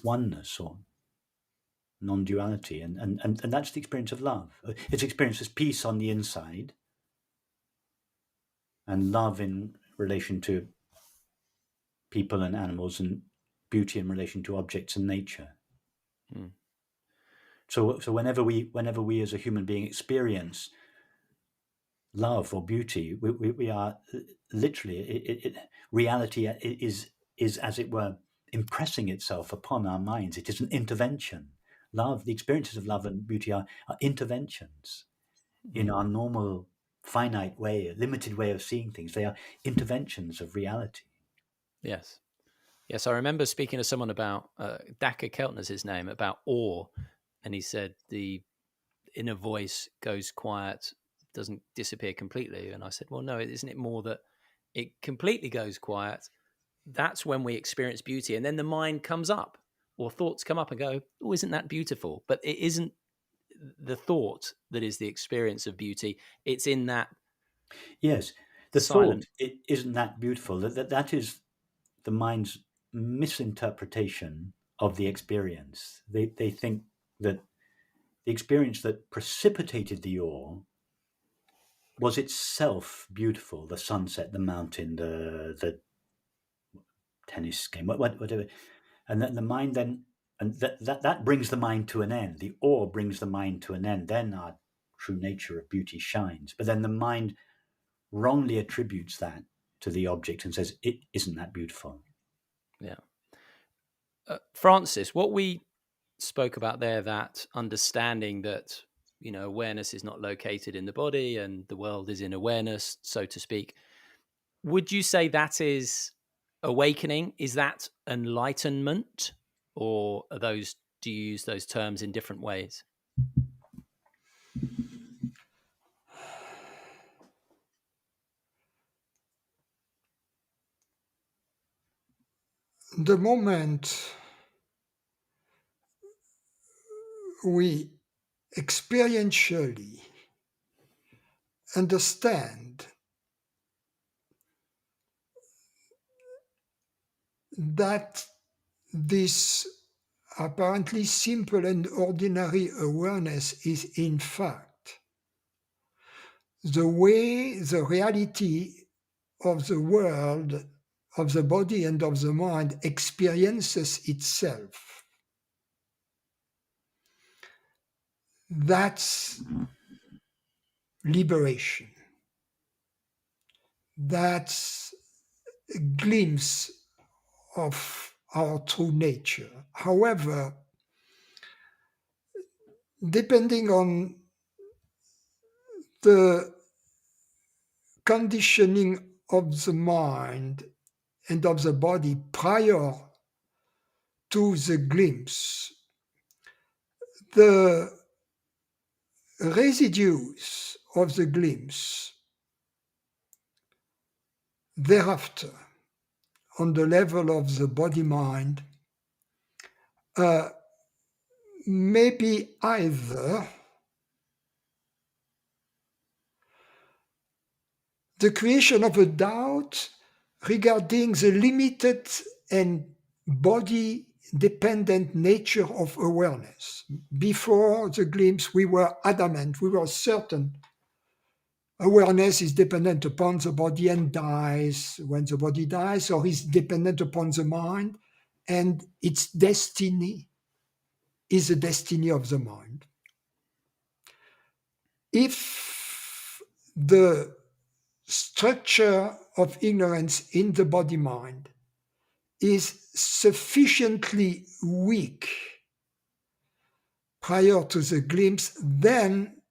oneness or non-duality, and that's the experience of love. It's experience as peace on the inside, and love in relation to people and animals, and beauty in relation to objects and nature. So whenever we as a human being experience love or beauty, we are literally reality is as it were impressing itself upon our minds. It is an intervention. Love, the experiences of love and beauty are interventions in our normal finite way, a limited way of seeing things. They are interventions of reality. Yes. Yes, I remember speaking to someone about, Daka Keltner's his name, about awe. And he said the inner voice goes quiet, doesn't disappear completely. And I said, well, no, isn't it more that it completely goes quiet? That's when we experience beauty. And then the mind comes up, or thoughts come up and go, oh, isn't that beautiful? But it isn't the thought that is the experience of beauty. It's in that Yes, the silent. thought, it isn't that beautiful. That is the mind's misinterpretation of the experience. They think that the experience that precipitated the awe was itself beautiful. The sunset, the mountain, the tennis game, whatever. And then the mind then, and that brings the mind to an end. The awe brings the mind to an end. Then our true nature of beauty shines. But then the mind wrongly attributes that to the object and says, it isn't that beautiful. Yeah. Francis, what we spoke about there, that understanding that, awareness is not located in the body and the world is in awareness, so to speak. Would you say that is awakening? Is that enlightenment? Or do you use those terms in different ways? The moment we experientially understand that this apparently simple and ordinary awareness is in fact the way the reality of the world, of the body and of the mind experiences itself. That's liberation. That's a glimpse of our true nature. However, depending on the conditioning of the mind and of the body prior to the glimpse, the residues of the glimpse thereafter, on the level of the body-mind, may be either the creation of a doubt regarding the limited and body-dependent nature of awareness. Before the glimpse, we were adamant, we were certain awareness is dependent upon the body and dies when the body dies, or is dependent upon the mind, and its destiny is the destiny of the mind. If the structure of ignorance in the body-mind is sufficiently weak prior to the glimpse, then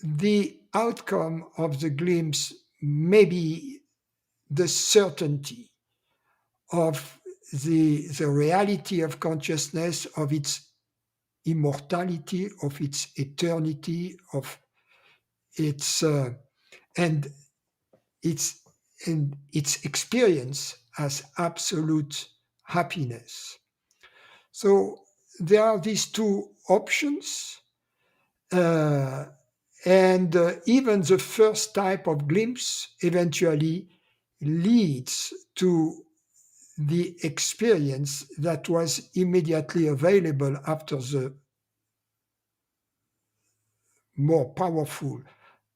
the outcome of the glimpse may be the certainty of the reality of consciousness, of its immortality, of its eternity, of its and its experience as absolute happiness. So there are these two options, and even the first type of glimpse eventually leads to the experience that was immediately available after the more powerful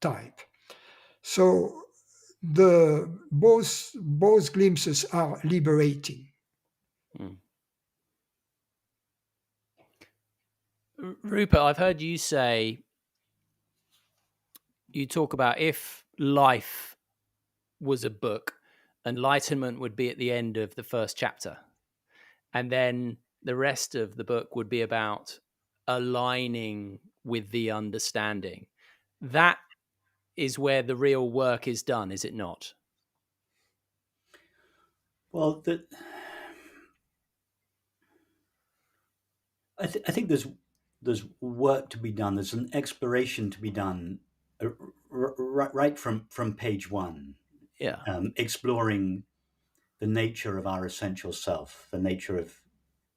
type. So both glimpses are liberating. Rupert, I've heard you talk about if life was a book, enlightenment would be at the end of the first chapter. And then the rest of the book would be about aligning with the understanding. That is where the real work is done, is it not? Well, I think there's work to be done. There's an exploration to be done right from page one. Yeah. Exploring the nature of our essential self, the nature of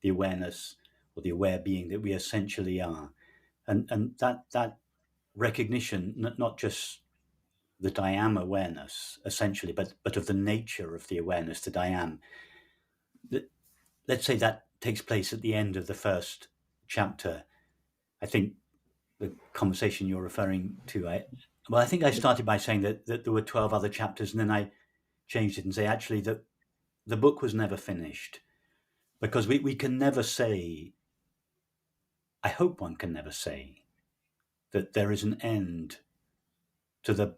the awareness or the aware being that we essentially are, and that recognition, not just that I am awareness essentially, but of the nature of the awareness that I am. Let's say that takes place at the end of the first chapter. I think the conversation you're referring to, I think I started by saying that there were 12 other chapters, and then I changed it and say actually that the book was never finished, because we can never say, I hope one can never say, that there is an end to the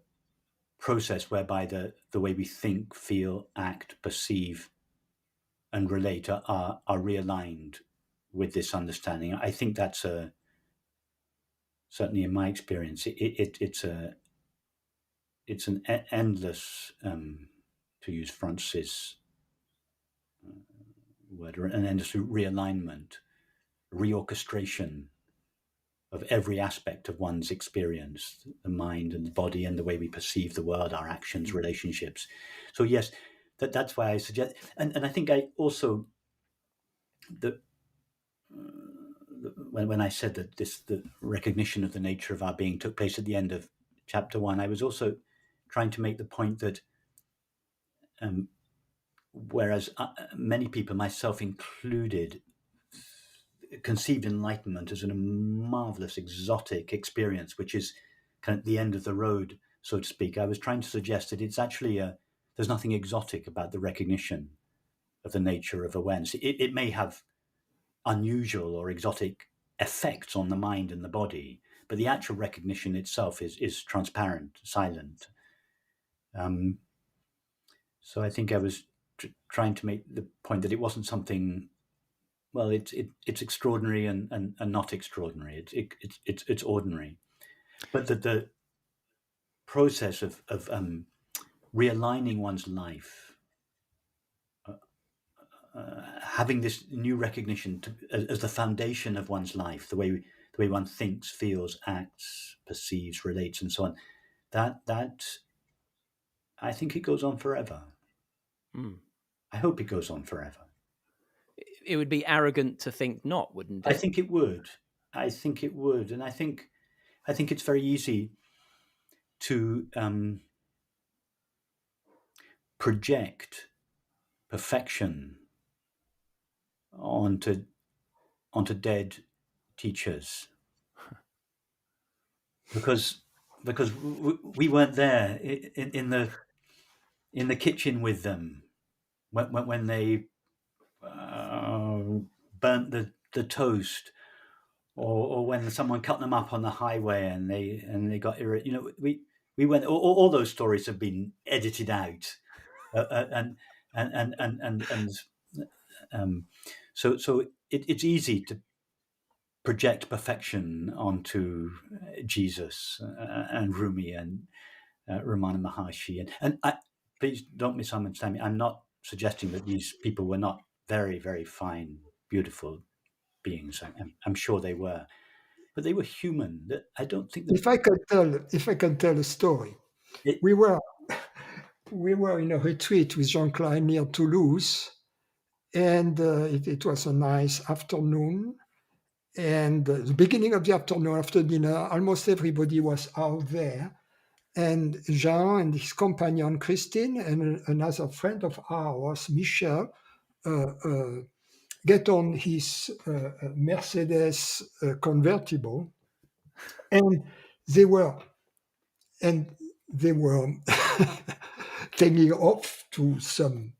process whereby the way we think, feel, act, perceive, and relate are realigned with this understanding. I think that's certainly in my experience, it's an endless, to use Francis' word, an endless realignment, reorchestration of every aspect of one's experience, the mind and the body and the way we perceive the world, our actions, relationships. So yes, that's why I suggest, and I think I also, when I said that the recognition of the nature of our being took place at the end of chapter one, I was also trying to make the point that whereas many people, myself included, conceived enlightenment as a marvelous exotic experience, which is kind of the end of the road, so to speak, I was trying to suggest that it's actually there's nothing exotic about the recognition of the nature of awareness. It may have unusual or exotic effects on the mind and the body, but the actual recognition itself is transparent, silent. So I think I was trying to make the point that it wasn't something. Well, it's extraordinary and not extraordinary. It's ordinary, but the process of realigning one's life, having this new recognition as the foundation of one's life, the way one thinks, feels, acts, perceives, relates, and so on. That I think it goes on forever. I hope it goes on forever. It would be arrogant to think not, wouldn't it? I think it would, and I think it's very easy to project perfection onto dead teachers, because we weren't there in the kitchen with them when they burnt the toast, or when someone cut them up on the highway and they got we went. All those stories have been edited out, so it's easy to project perfection onto Jesus and Rumi and Ramana Maharshi, and please don't misunderstand me. I'm not suggesting that these people were not very, very fine, beautiful beings. I'm sure they were, but they were human. I don't think that If I can tell a story, we were in a retreat with Jean-Claude near Toulouse, and it was a nice afternoon. And the beginning of the afternoon, after dinner, almost everybody was out there. And Jean and his companion Christine and another friend of ours, Michel, get on his Mercedes convertible, and they were taking off to some.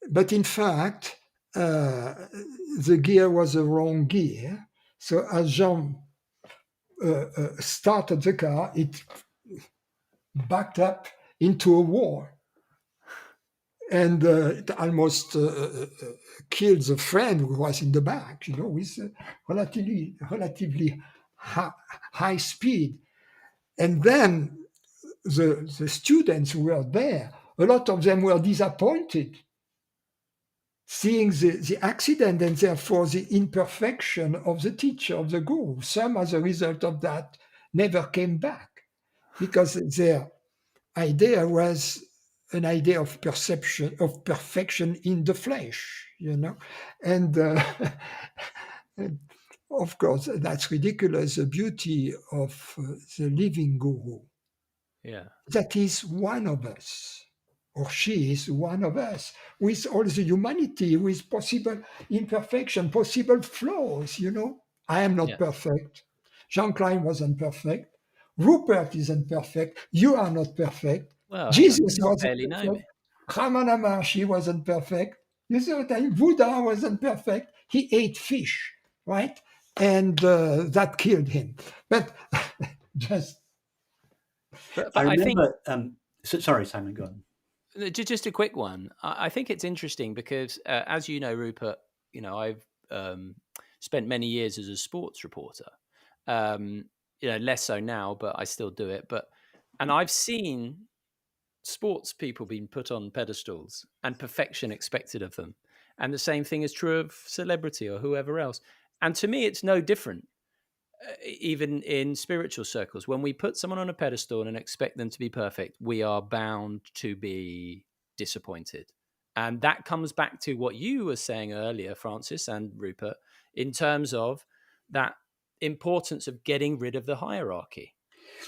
But in fact, the gear was the wrong gear. So as Jean started the car, it backed up into a wall, and it almost killed the friend who was in the back, with relatively high speed. And then the students who were there, a lot of them were disappointed seeing the accident and therefore the imperfection of the teacher, of the guru. Some, as a result of that, never came back because their idea was an idea of perception, of perfection in the flesh, and and of course that's ridiculous. The beauty of the living guru, that is one of us, or she is one of us, with all the humanity, with possible imperfection, possible flaws. I am not perfect. Jean Klein wasn't perfect. Rupert isn't perfect. You are not perfect. Well, Jesus you wasn't barely know me. perfect. Ramana Maharshi wasn't perfect. You see what I mean? Buddha wasn't perfect. He ate fish, right? And that killed him. But just... But I I think remember. Sorry, Simon, go on. just a quick one. I think it's interesting because, as you know, Rupert, I've spent many years as a sports reporter. Less so now, but I still do it. And I've seen sports people being put on pedestals and perfection expected of them. And the same thing is true of celebrity or whoever else. And to me, it's no different. Even in spiritual circles, when we put someone on a pedestal and expect them to be perfect, we are bound to be disappointed. And that comes back to what you were saying earlier, Francis and Rupert, in terms of that importance of getting rid of the hierarchy.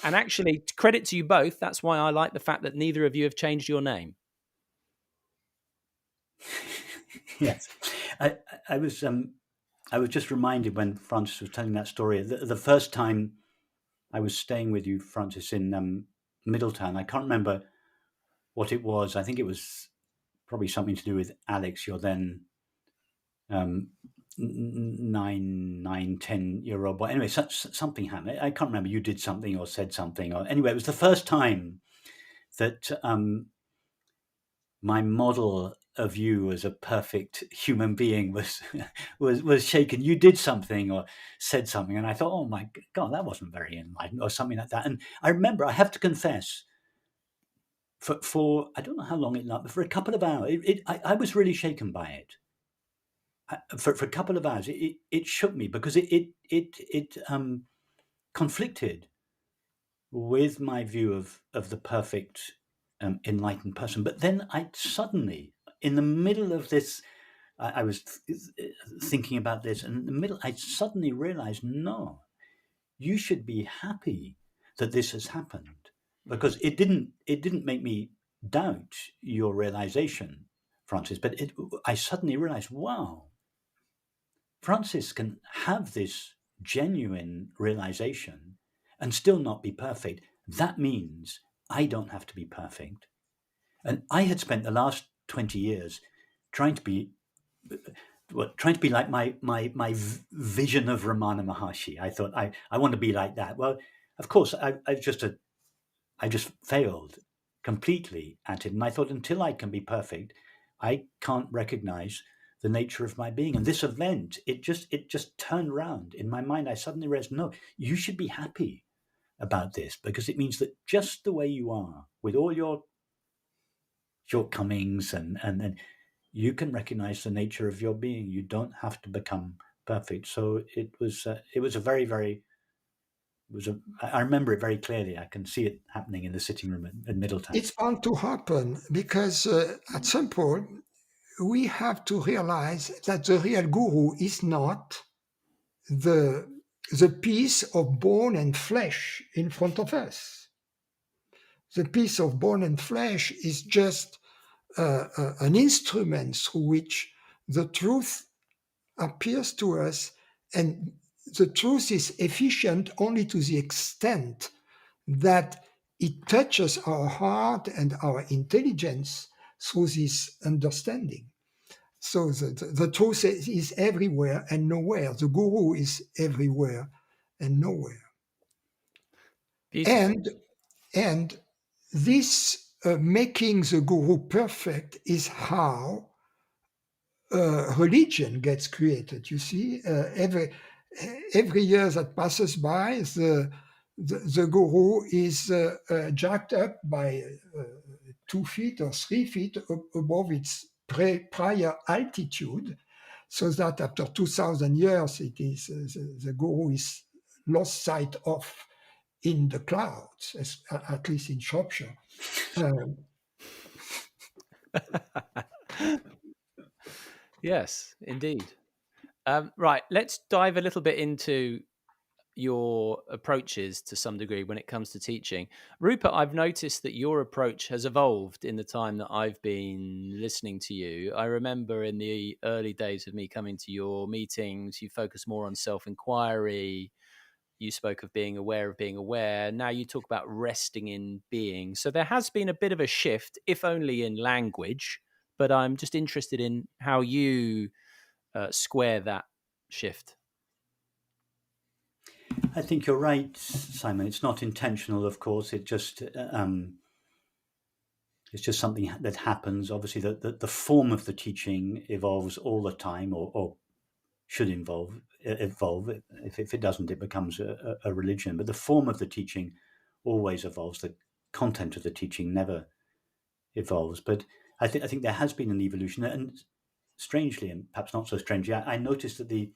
And actually, credit to you both. That's why I like the fact that neither of you have changed your name. Yes, I was just reminded when Francis was telling that story. The first time I was staying with you, Francis, in Middletown, I can't remember what it was. I think it was probably something to do with Alex, your then 10-year-old boy. Anyway, something happened. I can't remember. You did something or said something. Or anyway, it was the first time that my model of you as a perfect human being was shaken. You did something or said something, and I thought, oh my God, that wasn't very enlightened, or something like that. And I remember, I have to confess, for I don't know how long it lasted, but for a couple of hours, I was really shaken by it. For a couple of hours, it shook me because it conflicted with my view of the perfect enlightened person. But then I suddenly, in the middle of this, I was thinking about this, and in the middle, I suddenly realized, no, you should be happy that this has happened, because it didn't make me doubt your realization, Francis. But I suddenly realized, wow, Francis can have this genuine realization and still not be perfect. That means I don't have to be perfect. And I had spent the last 20 years trying to be like my vision of Ramana Maharshi. I thought I want to be like that. Well, of course, I just failed completely at it. And I thought, until I can be perfect, I can't recognize the nature of my being. And this event, it just turned around in my mind. I suddenly realized, no, you should be happy about this, because it means that just the way you are, with all your shortcomings, and you can recognize the nature of your being. You don't have to become perfect. So it was a very, very, I remember it very clearly. I can see it happening in the sitting room in Middletown. It's bound to happen because at some point we have to realize that the real guru is not the piece of bone and flesh in front of us. The piece of bone and flesh is just an instrument through which the truth appears to us, and the truth is efficient only to the extent that it touches our heart and our intelligence through this understanding. So the truth is everywhere and nowhere. The guru is everywhere and nowhere. Beautiful. And this making the guru perfect is how religion gets created. You see, every year that passes by, the guru is jacked up by 2 feet or 3 feet above its prior altitude, so that after 2,000 years, it is the guru is lost sight of in the clouds, at least in Shropshire. Yes, indeed. Right, let's dive a little bit into your approaches to some degree when it comes to teaching. Rupert, I've noticed that your approach has evolved in the time that I've been listening to you. I remember in the early days of me coming to your meetings, you focus more on self-inquiry. You spoke of being aware of being aware. Now you talk about resting in being. So there has been a bit of a shift, if only in language, but I'm just interested in how you square that shift. I think you're right, Simon. It's not intentional, of course. It's just something that happens. Obviously, the form of the teaching evolves all the time, or should evolve. If it doesn't, it becomes a religion. But the form of the teaching always evolves. The content of the teaching never evolves. But I think there has been an evolution, and strangely, and perhaps not so strangely, I noticed that the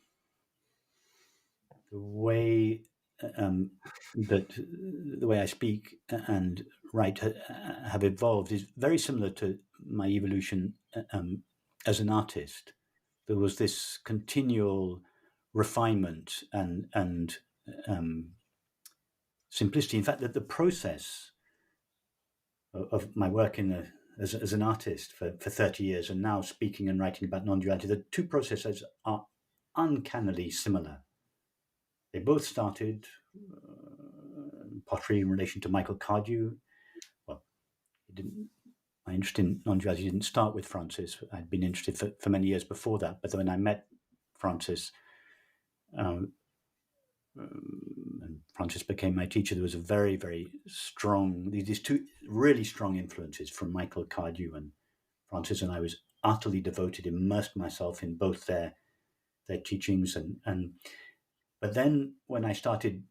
way that the way I speak and write have evolved is very similar to my evolution as an artist. There was this continual refinement and simplicity. In fact, that the process of my work as an artist for 30 years and now speaking and writing about non-duality, the two processes are uncannily similar. They both started pottery in relation to Michael Cardew. Well, my interest in non-duality didn't start with Francis. I'd been interested for many years before that. But when I met Francis, and Francis became my teacher, there was a very, very strong, these two really strong influences from Michael Cardew and Francis, and I was utterly devoted, immersed myself in both their teachings. But then when I started,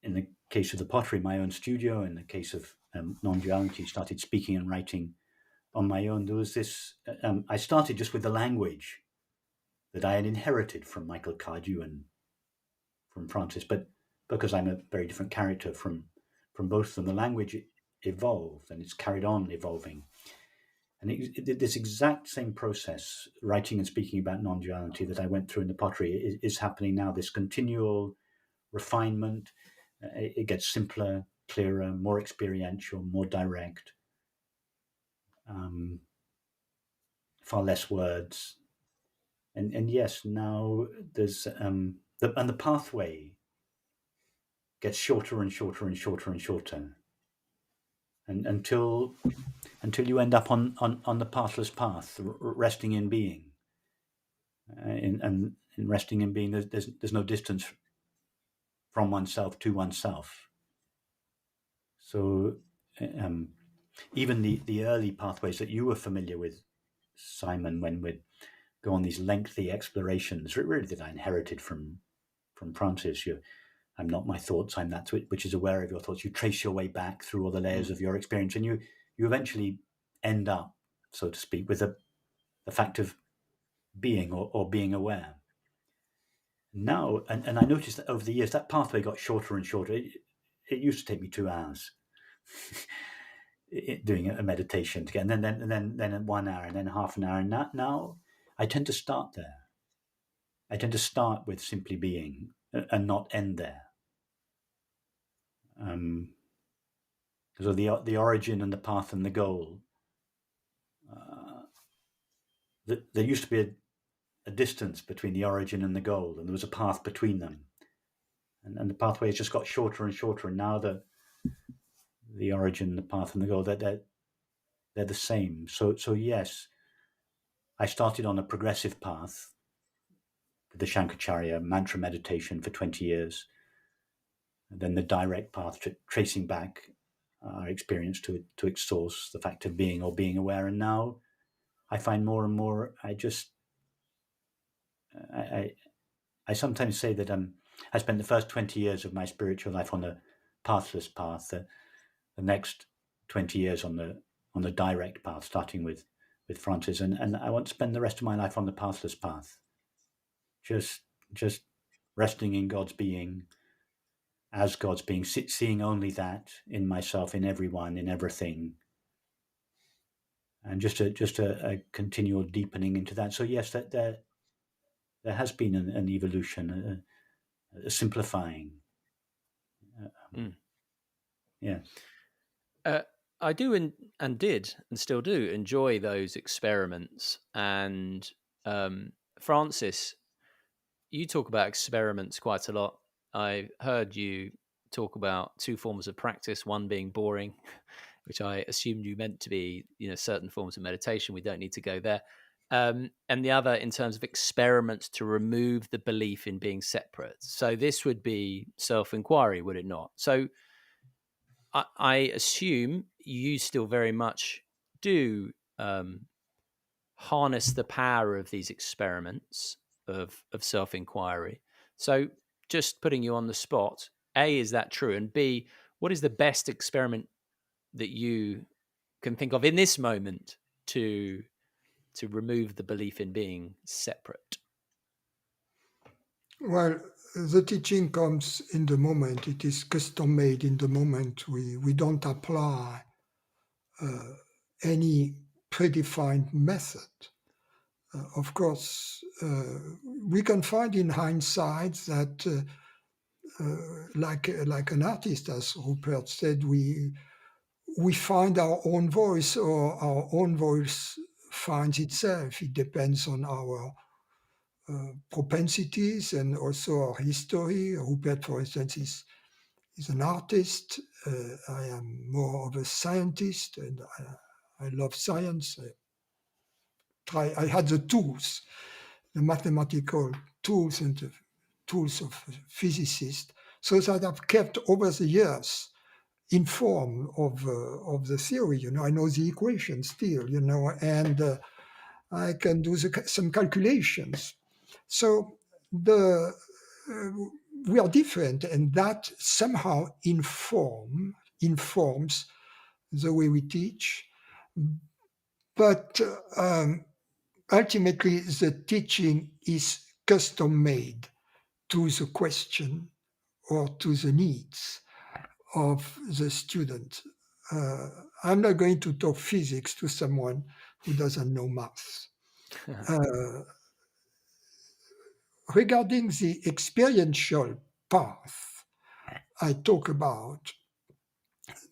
in the case of the pottery, my own studio, in the case of non-duality, started speaking and writing on my own, there was this, I started just with the language that I had inherited from Michael Cardew and from Francis, but because I'm a very different character from both of them, the language evolved and it's carried on evolving. And this exact same process, writing and speaking about non-duality, that I went through in the pottery is happening now, this continual refinement. It gets simpler, clearer, more experiential, more direct, far less words. And yes, now there's the pathway gets shorter and shorter and shorter and shorter, and until you end up on the pathless path, resting in being. And in resting in being, there's no distance from oneself to oneself. So even the early pathways that you were familiar with, Simon, when we'd go on these lengthy explorations, really that I inherited from Francis. I'm not my thoughts, I'm that which is aware of your thoughts. You trace your way back through all the layers of your experience, and you eventually end up, so to speak, with the fact of being or being aware. Now, and I noticed that over the years, that pathway got shorter and shorter. It used to take me 2 hours doing a meditation to get, and then 1 hour, and then half an hour. And now I tend to start there. I tend to start with simply being and not end there. So the origin and the path and the goal. There used to be a distance between the origin and the goal, and there was a path between them. And the pathway has just got shorter and shorter. And now the origin, the path, and the goal, they're the same. So yes, I started on a progressive path with the Shankaracharya mantra meditation for 20 years. And then the direct path to tracing back our experience to its source, the fact of being or being aware. And now I find more and more, I sometimes say that I spent the first 20 years of my spiritual life on pathless path, the next 20 years on the direct path, starting with Francis, and I want to spend the rest of my life on the pathless path, just resting in God's being, as God's being, seeing only that in myself, in everyone, in everything, and just a continual deepening into that. So yes, that there has been an evolution, a simplifying. Yes. I do and did and still do enjoy those experiments. And Francis, you talk about experiments quite a lot. I heard you talk about two forms of practice, one being boring, which I assumed you meant to be, certain forms of meditation. We don't need to go there. And the other in terms of experiments to remove the belief in being separate. So this would be self-inquiry, would it not? So I assume you still very much do harness the power of these experiments of self-inquiry. So just putting you on the spot, A, is that true? And B, what is the best experiment that you can think of in this moment to remove the belief in being separate? Well, the teaching comes in the moment. It is custom made in the moment. We don't apply any predefined method. Of course, we can find in hindsight that, like an artist, as Rupert said, we find our own voice, or our own voice finds itself. It depends on our propensities and also our history. Rupert, for instance, is an artist. I am more of a scientist, and I love science. I had the tools, the mathematical tools and the tools of physicists, so that I've kept over the years informed of the theory. I know the equation still, and I can do some calculations. So we are different, and that somehow informs the way we teach. But ultimately, the teaching is custom made to the question or to the needs of the student. I'm not going to talk physics to someone who doesn't know math. Regarding the experiential path I talk about,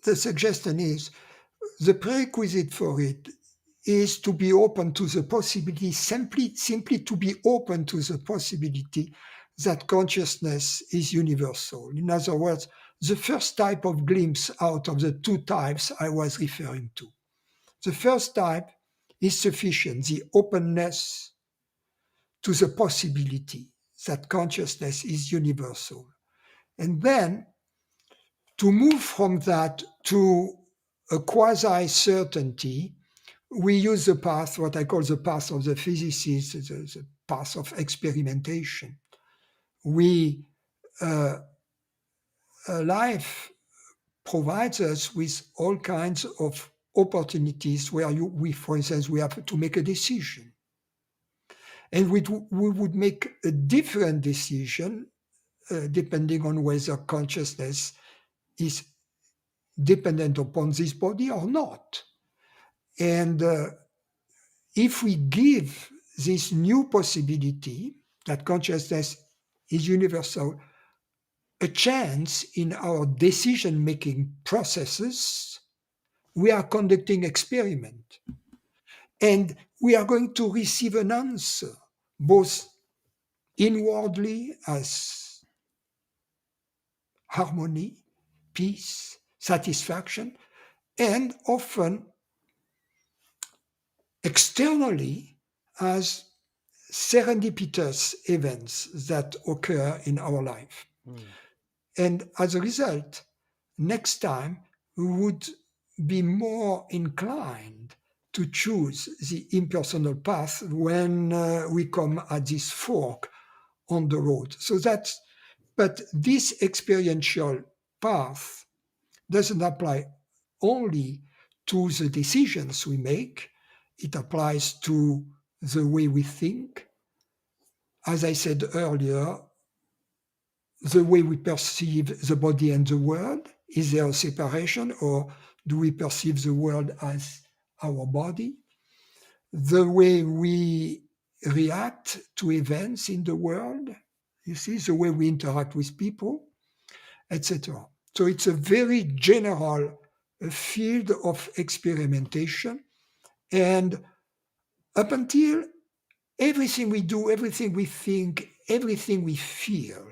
the suggestion is the prerequisite for it is to be open to the possibility, simply to be open to the possibility that consciousness is universal. In other words, the first type of glimpse out of the two types I was referring to. The first type is sufficient, the openness to the possibility that consciousness is universal. And then to move from that to a quasi-certainty, we use the path, what I call the path of the physicist, the path of experimentation. Life provides us with all kinds of opportunities where for instance, we have to make a decision. And we would make a different decision depending on whether consciousness is dependent upon this body or not. And if we give this new possibility that consciousness is universal a chance in our decision-making processes, we are conducting experiment. And we are going to receive an answer, both inwardly as harmony, peace, satisfaction, and often externally as serendipitous events that occur in our life. And as a result, next time we would be more inclined to choose the impersonal path when we come at this fork on the road. But this experiential path doesn't apply only to the decisions we make, it applies to the way we think. As I said earlier, the way we perceive the body and the world. Is there a separation, or do we perceive the world as our body? The way we react to events in the world, you see, the way we interact with people, etc. So it's a very general field of experimentation. And up until everything we do, everything we think, everything we feel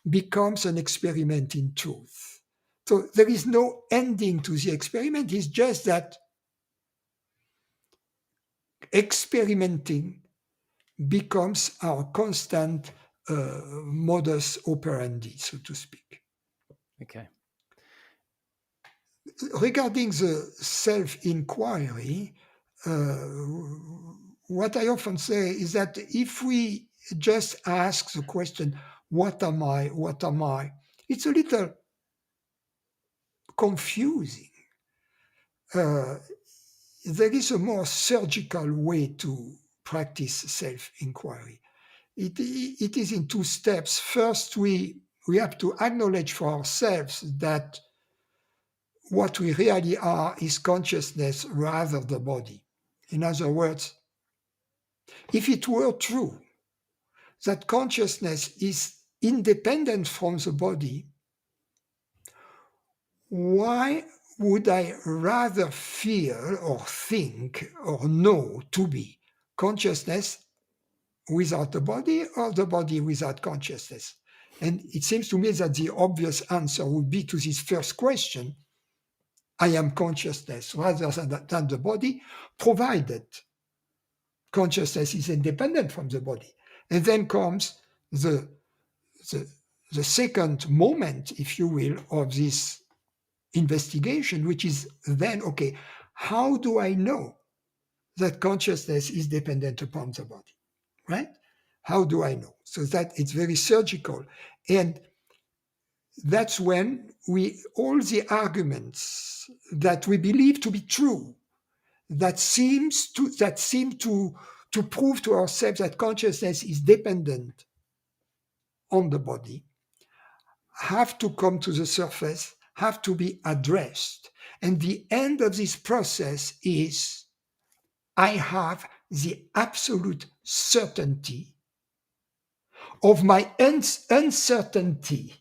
becomes an experiment in truth. So there is no ending to the experiment. It's just that experimenting becomes our constant modus operandi, so to speak. Okay. Regarding the self-inquiry, what I often say is that if we just ask the question, what am I? What am I? It's a little confusing. There is a more surgical way to practice self-inquiry. It is in two steps. First, we have to acknowledge for ourselves that what we really are is consciousness rather than the body. In other words, if it were true that consciousness is independent from the body, why would I rather feel or think or know to be consciousness without the body or the body without consciousness? And it seems to me that the obvious answer would be to this first question, I am consciousness rather than the body, provided consciousness is independent from the body. And then comes the second moment, if you will, of this investigation, which is then, okay, how do I know that consciousness is dependent upon the body, right? How do I know? So that it's very surgical. And that's when all the arguments that we believe to be true, that seem to prove to ourselves that consciousness is dependent on the body, have to come to the surface, have to be addressed. And the end of this process is I have the absolute certainty of my uncertainty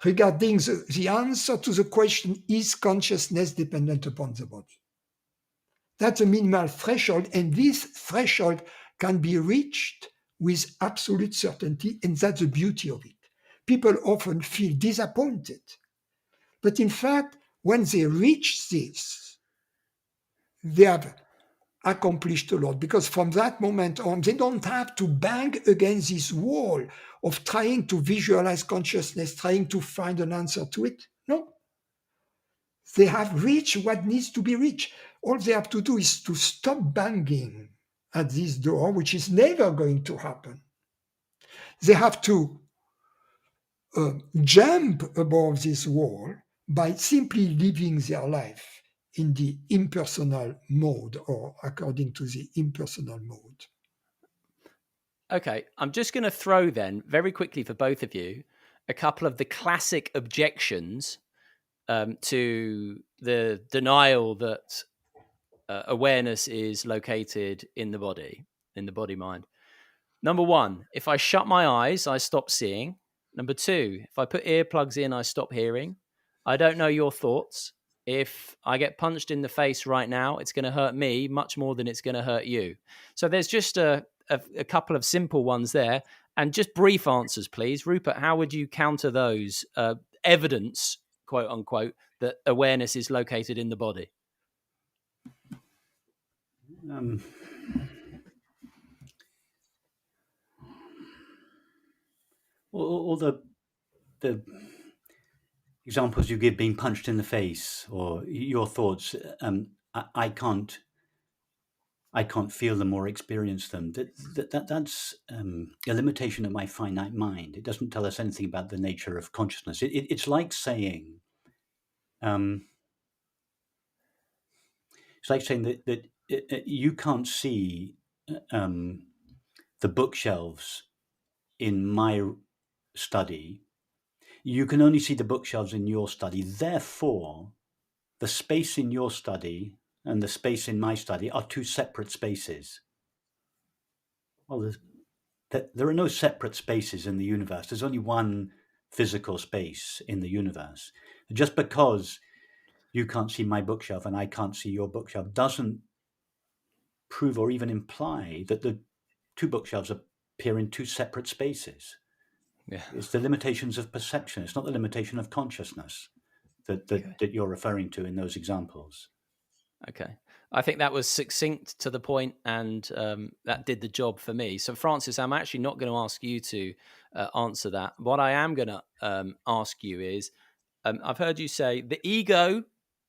regarding the answer to the question, is consciousness dependent upon the body? That's a minimal threshold, and this threshold can be reached with absolute certainty, and that's the beauty of it. People often feel disappointed, but in fact, when they reach this, they have accomplished a lot, because from that moment on, they don't have to bang against this wall of trying to visualize consciousness, trying to find an answer to it. No. They have reached what needs to be reached. All they have to do is to stop banging at this door, which is never going to happen. They have to jump above this wall by simply living their life in the impersonal mode, or according to the impersonal mode. Okay, I'm just going to throw then, very quickly for both of you, a couple of the classic objections to the denial that awareness is located in the body mind. Number one, if I shut my eyes, I stop seeing. Number two, if I put earplugs in, I stop hearing. I don't know your thoughts. If I get punched in the face right now, it's going to hurt me much more than it's going to hurt you. So there's just a couple of simple ones there. And just brief answers, please. Rupert, how would you counter those evidence, quote unquote, that awareness is located in the body? All the examples you give, being punched in the face, or your thoughts, I can't I can't feel them or experience them. That's a limitation of my finite mind. It doesn't tell us anything about the nature of consciousness. It's like saying, that you can't see the bookshelves in my study. You can only see the bookshelves in your study. Therefore, the space in your study and the space in my study are two separate spaces. Well, there are no separate spaces in the universe. There's only one physical space in the universe. Just because you can't see my bookshelf and I can't see your bookshelf doesn't prove or even imply that the two bookshelves appear in two separate spaces. Yeah. It's the limitations of perception. It's not the limitation of consciousness that you're referring to in those examples. Okay. I think that was succinct to the point, and that did the job for me. So, Francis, I'm actually not going to ask you to answer that. What I am going to ask you is, I've heard you say the ego,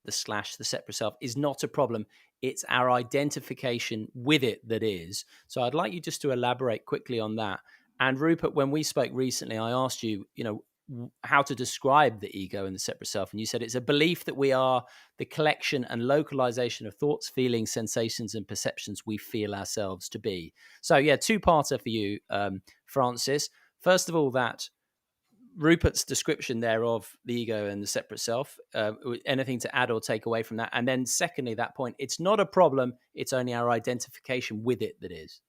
the separate self, is not a problem. It's our identification with it that is. So I'd like you just to elaborate quickly on that. And Rupert, when we spoke recently, I asked you, how to describe the ego and the separate self. And you said it's a belief that we are the collection and localization of thoughts, feelings, sensations, and perceptions we feel ourselves to be. So, yeah, two-parter for you, Francis. First of all, that Rupert's description there of the ego and the separate self, anything to add or take away from that? And then secondly, that point, it's not a problem, it's only our identification with it that is.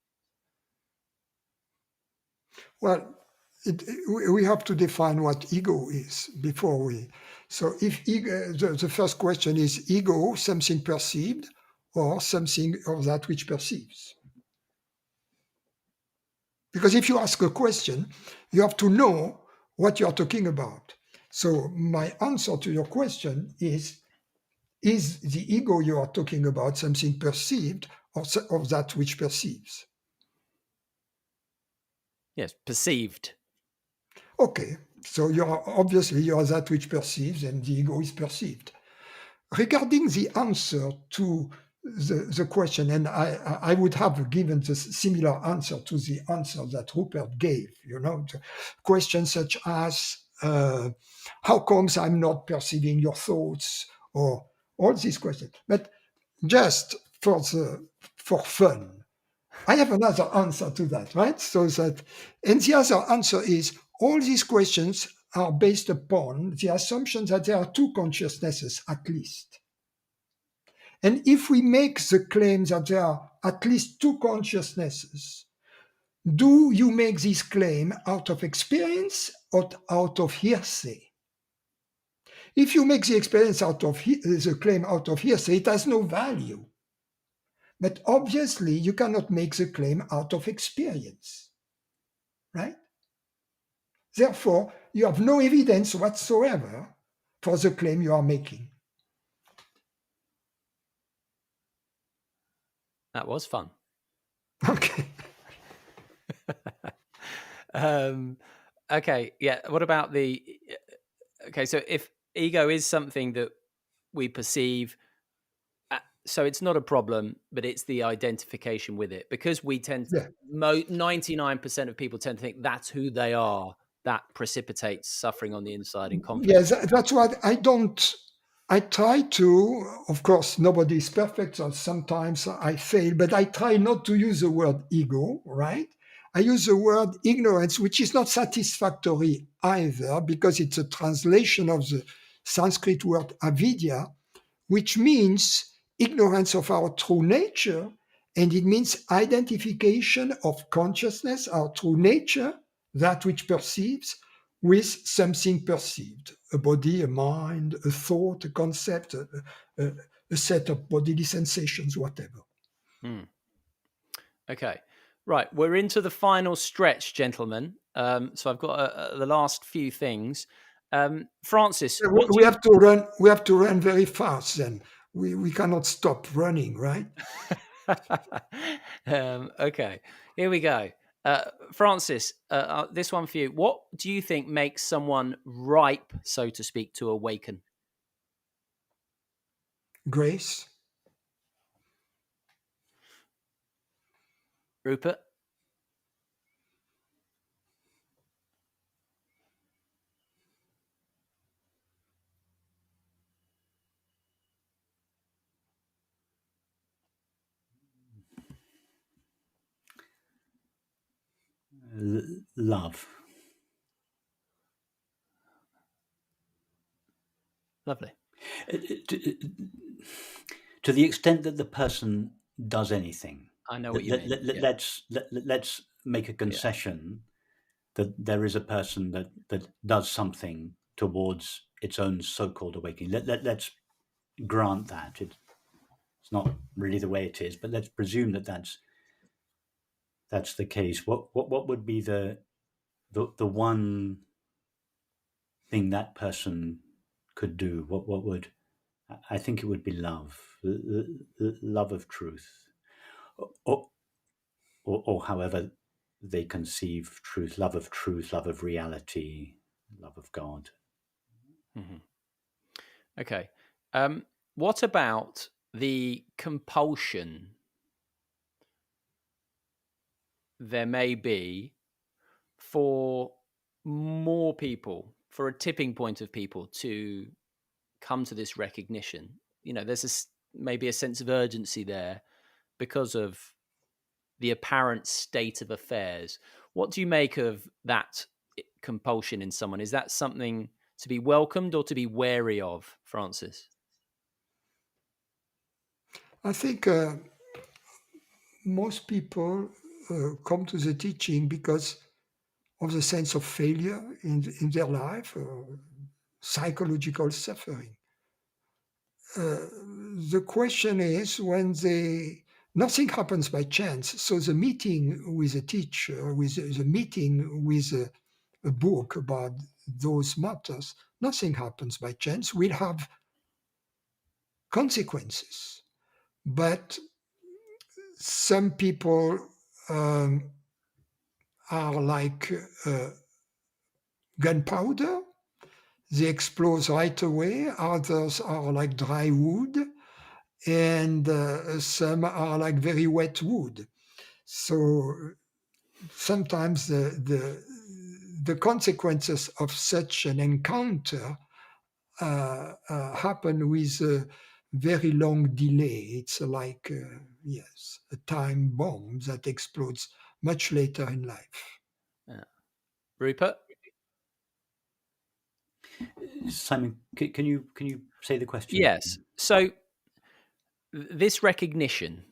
Well, we have to define what ego is before we. So if ego, the first question is ego something perceived or something or that which perceives? Because if you ask a question, you have to know what you are talking about. So my answer to your question is the ego you are talking about something perceived or that which perceives? Yes, perceived. Okay, so you are that which perceives, and the ego is perceived. Regarding the answer to the question, and I would have given the similar answer to the answer that Rupert gave, the questions such as, how comes I'm not perceiving your thoughts, or all these questions. But just for fun, I have another answer to that, right? And the other answer is all these questions are based upon the assumption that there are two consciousnesses at least. And if we make the claim that there are at least two consciousnesses, do you make this claim out of experience or out of hearsay? If you make the claim out of hearsay, it has no value. But obviously, you cannot make the claim out of experience, right? Therefore, you have no evidence whatsoever for the claim you are making. That was fun. Okay. Okay, yeah. What about okay, so if ego is something that we perceive, so it's not a problem, but it's the identification with it, because we tend to, 99% of people tend to think that's who they are. That precipitates suffering on the inside and conflict. Yes, that's what I try to, of course, nobody is perfect, so sometimes I fail, but I try not to use the word ego, right? I use the word ignorance, which is not satisfactory either, because it's a translation of the Sanskrit word avidya, which means ignorance of our true nature, and it means identification of consciousness, our true nature, that which perceives, with something perceived, a body, a mind, a thought, a concept, a set of bodily sensations, whatever. Okay, right. We're into the final stretch, gentlemen. So I've got the last few things. Francis, We have to run. We have to run very fast. Then we cannot stop running, right? Okay, here we go. Francis, this one for you. What do you think makes someone ripe, so to speak, to awaken? Grace. Rupert? Love. Lovely. To the extent that the person does anything, I know what you mean. Yeah. let's make a concession that there is a person that does something towards its own so-called awakening. Let's grant that it's not really the way it is, but let's presume that that's the case. What would be the one thing that person could do? What would, I think it would be love, love of truth, or however they conceive truth, love of reality, love of God. Mm-hmm. Okay. What about the compulsion there may be for more people, for a tipping point of people to come to this recognition? You know, there's maybe a sense of urgency there because of the apparent state of affairs. What do you make of that compulsion in someone? Is that something to be welcomed or to be wary of, Francis? I think most people come to the teaching because of the sense of failure in their life, psychological suffering. The question is when nothing happens by chance. So the meeting with a teacher, with the meeting with a book about those matters, nothing happens by chance. We'll have consequences. But some people are like gunpowder. They explode right away. Others are like dry wood. And some are like very wet wood. So sometimes the consequences of such an encounter happen with a very long delay. It's like, yes, a time bomb that explodes much later in life. Yeah. Rupert? Simon, can you say the question? Yes. So this recognition,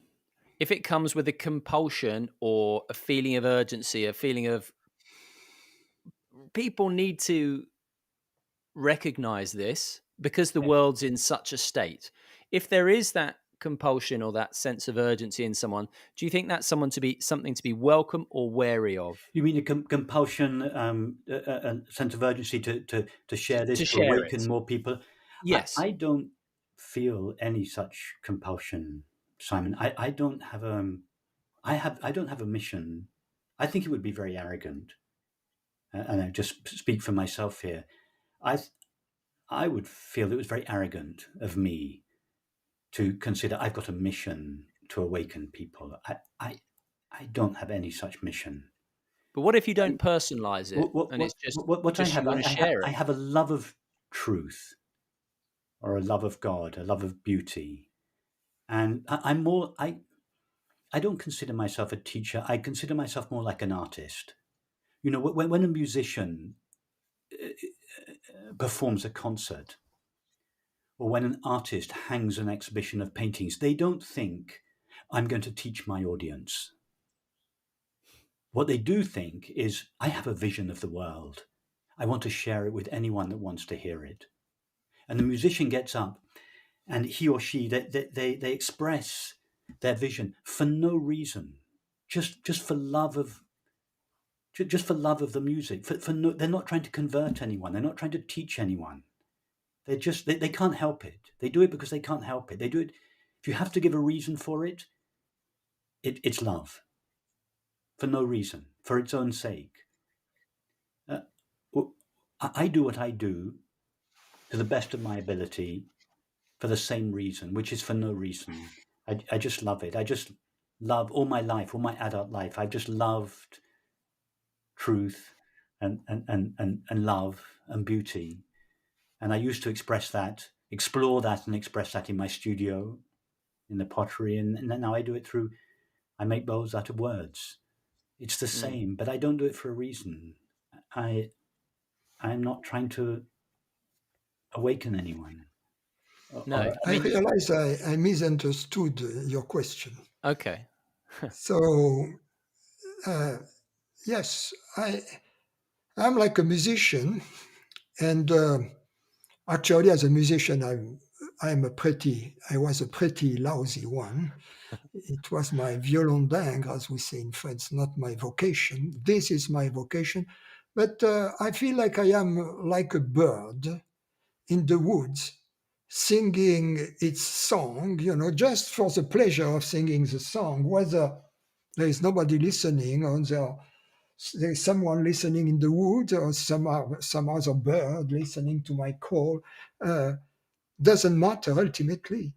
if it comes with a compulsion or a feeling of urgency, a feeling of people need to recognize this because the world's in such a state. If there is that compulsion or that sense of urgency in someone, do you think that's something to be welcome or wary of? You mean a compulsion, a sense of urgency to share this, To to share awaken it. more people? Yes. I don't feel any such compulsion, Simon. I don't have I don't have a mission. I think it would be very arrogant, and I just speak for myself here. I would feel it was very arrogant of me to consider I've got a mission to awaken people. I don't have any such mission. But what if you don't personalize it and it's What I just you have, want to share I it? have a love of truth, or a love of God, a love of beauty, and I'm more. I don't consider myself a teacher. I consider myself more like an artist. You know, when a musician performs a concert, or when an artist hangs an exhibition of paintings, they don't think, I'm going to teach my audience. What they do think is, I have a vision of the world. I want to share it with anyone that wants to hear it. And the musician gets up and he or she, they express their vision for no reason, just for love of the music. They're not trying to convert anyone. They're not trying to teach anyone. They can't help it. They do it because they can't help it. They do it. If you have to give a reason for it, it's love. For no reason, for its own sake. I do what I do to the best of my ability for the same reason, which is for no reason. I just love it. love all my life, all my adult life. I've just loved truth and love and beauty. And I used to explore that and express that in my studio, in the pottery. And now I do it through, I make bowls out of words. It's the same, but I don't do it for a reason. I'm not trying to awaken anyone. No, I I mean, realize I misunderstood your question. okay. So, yes, I'm like a musician, and actually, as a musician, I was a pretty lousy one. It was my violon dingue, as we say in France, not my vocation. This is my vocation, but I feel like I am like a bird in the woods, singing its song, just for the pleasure of singing the song, whether there is nobody listening or there's someone listening in the woods or some other bird listening to my call. Doesn't matter ultimately.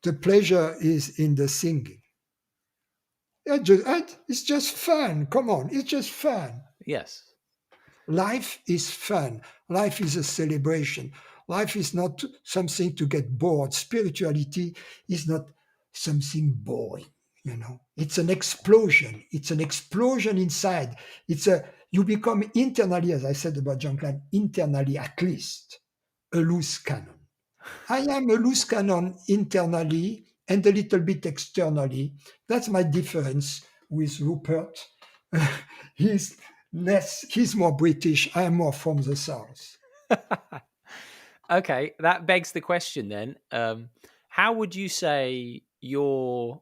The pleasure is in the singing. It's just fun. Come on, it's just fun. Yes. Life is fun. Life is a celebration. Life is not something to get bored. Spirituality is not something boring. It's an explosion. It's an explosion inside. You become internally, as I said about John Klein, internally at least a loose cannon. I am a loose cannon internally and a little bit externally. That's my difference with Rupert. He's more British. I am more from the South. Okay, that begs the question then. How would you say the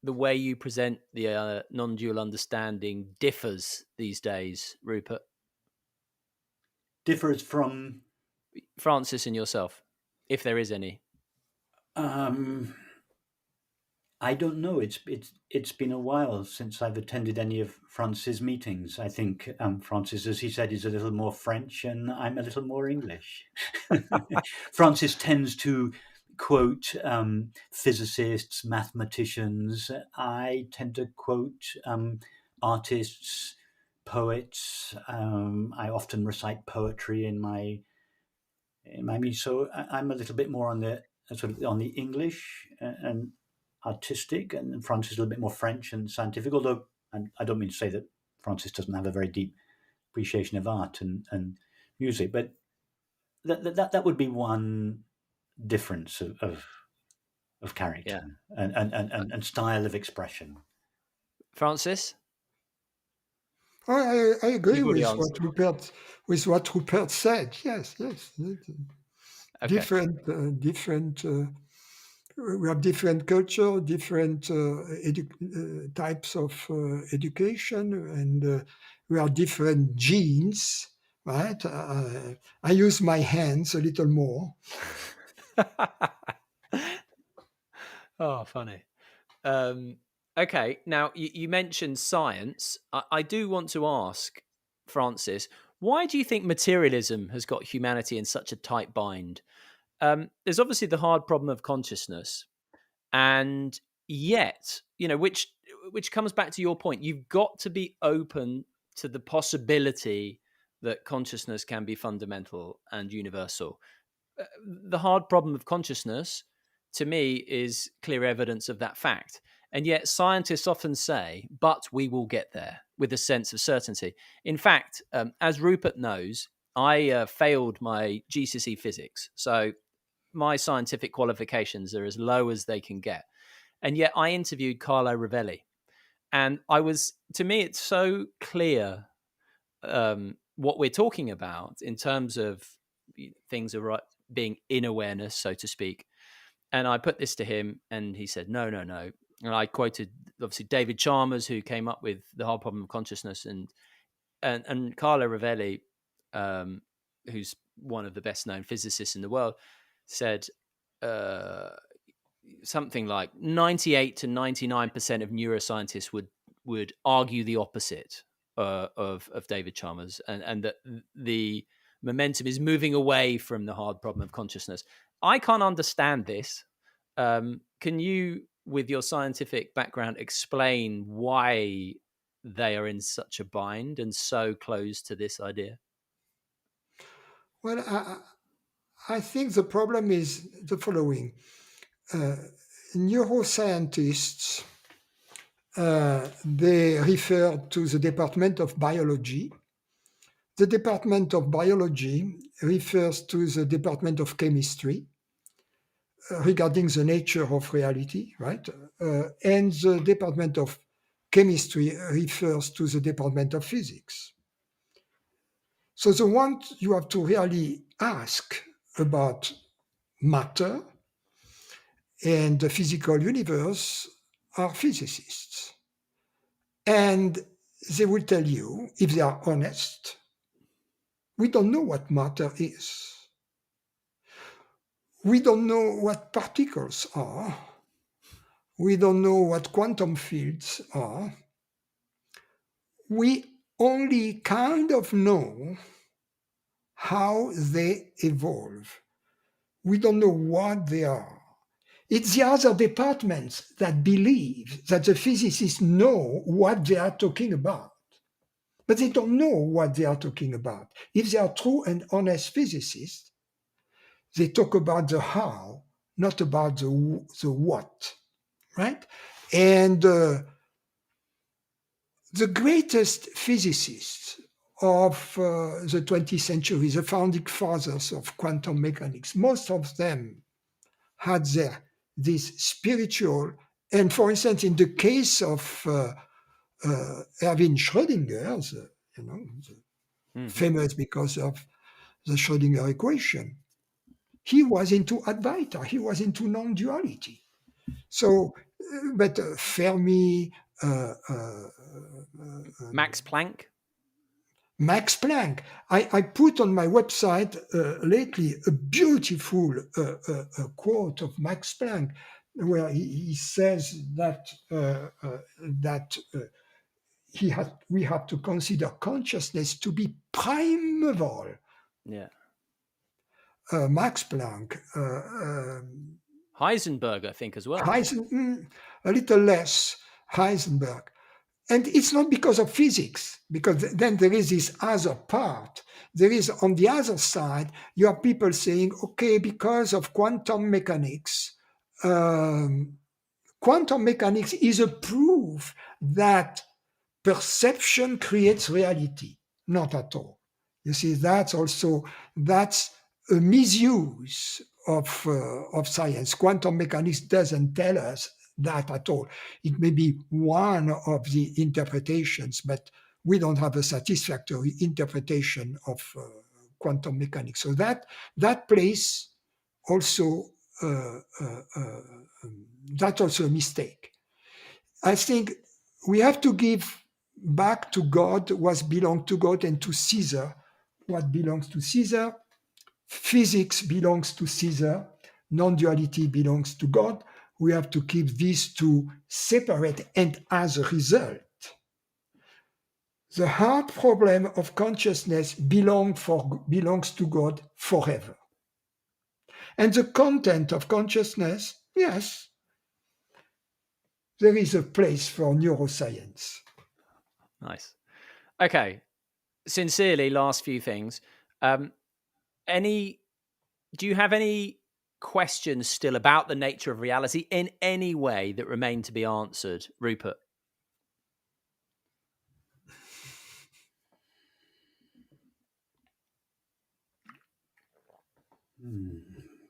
way you present the non-dual understanding differs these days, Rupert? Differs from Francis and yourself, if there is any. I don't know. It's been a while since I've attended any of Francis' meetings. I think Francis, as he said, is a little more French, and I'm a little more English. Francis tends to quote physicists, mathematicians. I tend to quote artists, poets. I often recite poetry in my meeting, so I'm a little bit more on the English and artistic, and Francis is a little bit more French and scientific, although I don't mean to say that Francis doesn't have a very deep appreciation of art and music, but that would be one difference of character and style of expression. Francis? I agree You've already with answered. what Rupert said. Yes. Okay. Different. We have different culture, different types of education, and we have different genes, right? I use my hands a little more. Oh, funny. Okay, now you mentioned science. I do want to ask, Francis, why do you think materialism has got humanity in such a tight bind? There's obviously the hard problem of consciousness, and yet, which comes back to your point. You've got to be open to the possibility that consciousness can be fundamental and universal. The hard problem of consciousness, to me, is clear evidence of that fact. And yet, scientists often say, but we will get there with a sense of certainty. In fact, as Rupert knows, I failed my GCSE physics. So my scientific qualifications are as low as they can get. And yet, I interviewed Carlo Rovelli. And to me, it's so clear what we're talking about in terms of things are being in awareness, so to speak. And I put this to him, and he said, no. And I quoted, obviously, David Chalmers, who came up with the whole problem of consciousness, and Carlo Rovelli, who's one of the best known physicists in the world, said something like 98 to 99% of neuroscientists would argue the opposite of David Chalmers, and that the momentum is moving away from the hard problem of consciousness. I can't understand this. Can you with your scientific background, explain why they are in such a bind and so close to this idea? Well, I think the problem is the following. Neuroscientists, they refer to the Department of Biology. The Department of Biology refers to the Department of Chemistry regarding the nature of reality, right? And the Department of Chemistry refers to the Department of Physics. So the one you have to really ask about matter and the physical universe are physicists. And they will tell you, if they are honest, we don't know what matter is. We don't know what particles are. We don't know what quantum fields are. We only kind of know how they evolve. We don't know what they are. It's the other departments that believe that the physicists know what they are talking about. But they don't know what they are talking about. If they are true and honest physicists, they talk about the how, not about the what, right? And the greatest physicists of the 20th century, the founding fathers of quantum mechanics, most of them had this spiritual, and for instance, in the case of Erwin Schrödinger, famous because of the Schrödinger equation, he was into Advaita, he was into non-duality. So, but Fermi, Max Planck? Max Planck. I put on my website lately a beautiful quote of Max Planck, where he says that we have to consider consciousness to be primeval. Yeah. Max Planck. Heisenberg, I think, as well. A little less Heisenberg. And it's not because of physics, because then there is this other part. There is, on the other side, you have people saying, okay, because of quantum mechanics is a proof that perception creates reality. Not at all. You see, that's a misuse of science. Quantum mechanics doesn't tell us that at all. It may be one of the interpretations, but we don't have a satisfactory interpretation of quantum mechanics. So that place also that's also a mistake. I think we have to give back to God what belongs to God, and to Caesar what belongs to Caesar. Physics belongs to Caesar. Non-duality belongs to God. We have to keep these two separate, and as a result, the hard problem of consciousness belongs to God forever. And the content of consciousness, yes, there is a place for neuroscience. Nice. Okay. Sincerely, last few things. Do you have any questions still about the nature of reality in any way that remain to be answered, Rupert?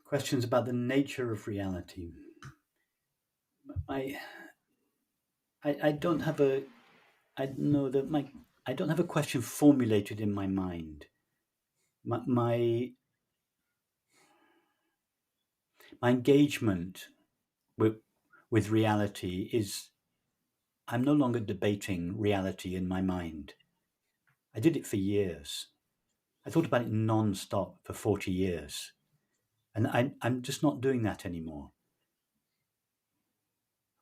Questions about the nature of reality. I don't have a. I know that I don't have a question formulated in my mind. My engagement with reality is, I'm no longer debating reality in my mind. I did it for years. I thought about it non-stop for 40 years. And I'm just not doing that anymore.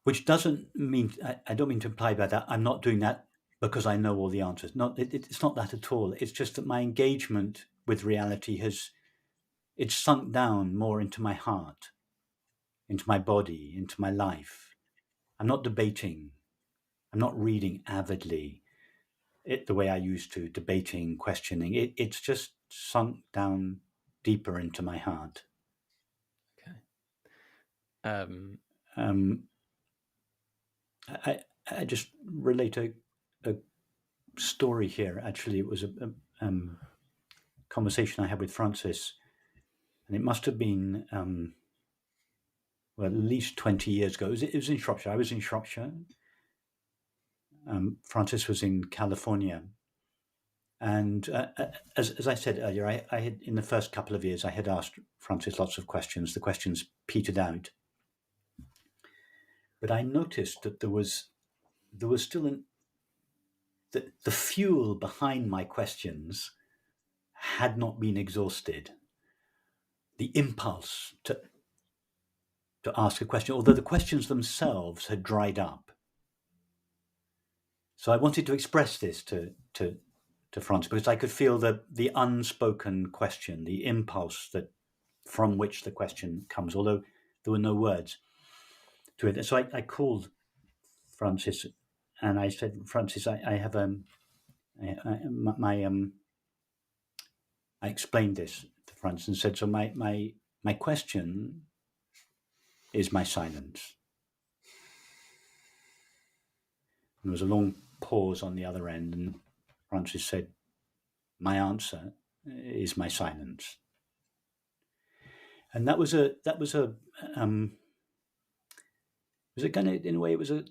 Which doesn't mean, I don't mean to imply by that I'm not doing that because I know all the answers. It's not that at all. It's just that my engagement with reality it's sunk down more into my heart, into my body, into my life. I'm not debating. I'm not reading avidly the way I used to, debating, questioning. It's just sunk down deeper into my heart. Okay. I just relate a story here. Actually, it was a conversation I had with Francis, and it must have been well, at least 20 years ago. It was in Shropshire. I was in Shropshire. Francis was in California. And as I said earlier, I had, in the first couple of years, I had asked Francis lots of questions. The questions petered out. But I noticed that there was still the fuel behind my questions had not been exhausted. The impulse to ask a question, although the questions themselves had dried up. So I wanted to express this to Francis, because I could feel the unspoken question, the impulse that from which the question comes, although there were no words to it. So I called Francis and I said, Francis, I have I explained this to Francis and said, so my question is my silence. And there was a long pause on the other end, and Francis said, my answer is my silence. And that was a kind of, in a way, it was a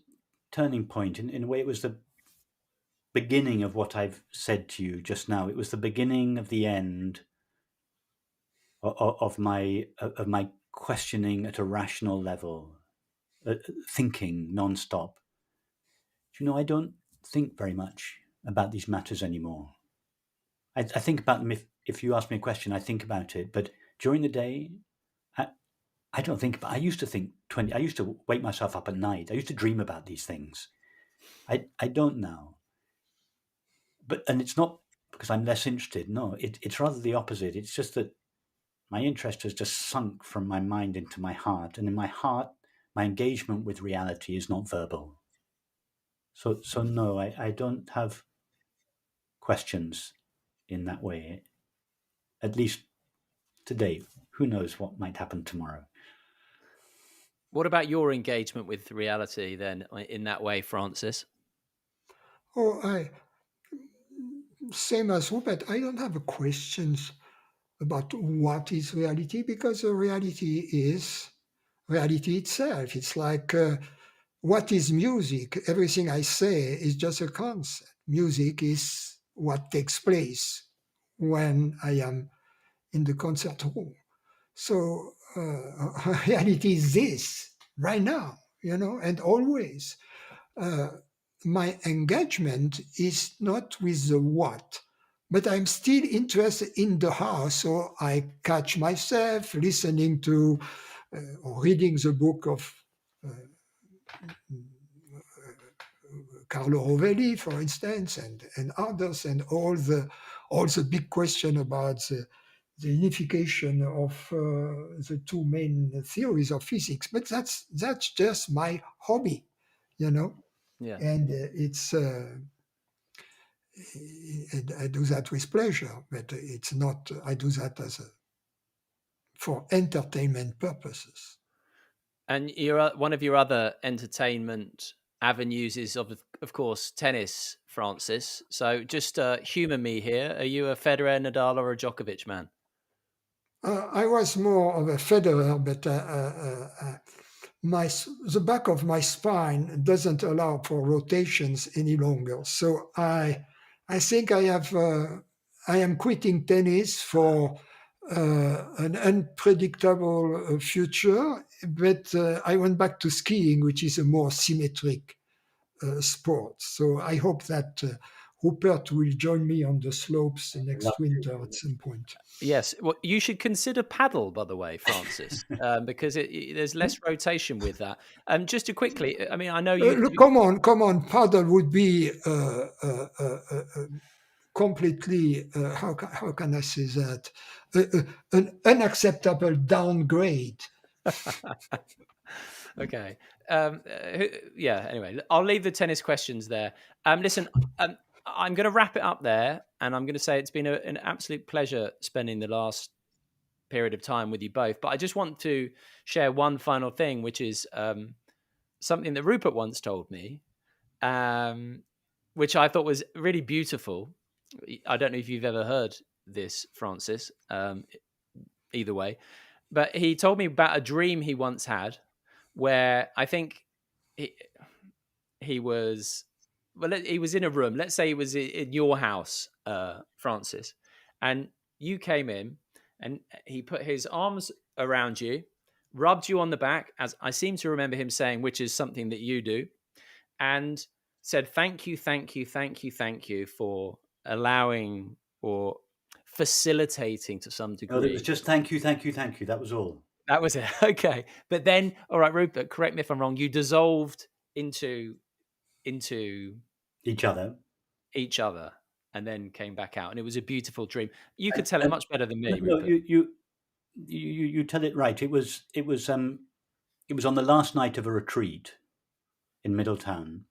turning point. In a way, it was the beginning of what I've said to you just now. It was the beginning of the end of my questioning at a rational level, thinking nonstop. I don't think very much about these matters anymore. I think about them if you ask me a question, I think about it. But during the day, I don't think about. I used to wake myself up at night. I used to dream about these things. I don't now. And it's not because I'm less interested. No, it's rather the opposite. It's just that my interest has just sunk from my mind into my heart. And in my heart, my engagement with reality is not verbal. So no, I don't have questions in that way. At least today. Who knows what might happen tomorrow? What about your engagement with reality then in that way, Francis? Oh, same as Rupert, I don't have questions about what is reality, because reality is reality itself. It's like, what is music? Everything I say is just a concept. Music is what takes place when I am in the concert hall. So reality is this right now, and always. My engagement is not with the what, but I'm still interested in the how. So I catch myself listening to or reading the book of Carlo Rovelli, for instance, and others, and all the big question about the unification of the two main theories of physics. But that's just my hobby, Yeah. and it's. I do that with pleasure, but it's not. I do that for entertainment purposes. And one of your other entertainment avenues is, of course, tennis, Francis. So just humour me here. Are you a Federer, Nadal, or a Djokovic man? I was more of a Federer, but the back of my spine doesn't allow for rotations any longer. So I think I am quitting tennis for an unpredictable future. But I went back to skiing, which is a more symmetric sport. So I hope that Rupert will join me on the slopes next winter at some point. Yes. Well, you should consider paddle, by the way, Francis, because there's less rotation with that. Just to quickly, I mean, I know you. Look, come on. Paddle would be completely, how can I say that? An unacceptable downgrade. Okay. Yeah. Anyway, I'll leave the tennis questions there. Listen, I'm going to wrap it up there, and I'm going to say it's been an absolute pleasure spending the last period of time with you both. But I just want to share one final thing, which is something that Rupert once told me, which I thought was really beautiful. I don't know if you've ever heard this, Francis. Either way, but he told me about a dream he once had, where I think he, he was he was in a room. Let's say he was in your house, Francis, and you came in, and he put his arms around you, rubbed you on the back, as I seem to remember him saying, which is something that you do, and said, "Thank you, thank you, thank you, thank you for allowing or facilitating to some No, it was degree." just thank you, thank you, thank you. That was all. That was it. Okay. But then, all right, Rupert, correct me if I'm wrong. You dissolved into Each other. each other and then came back out. And it was a beautiful dream. You could And, tell it and much better than me, no, Rupert. you tell it right. It was on the last night of a retreat in Middletown.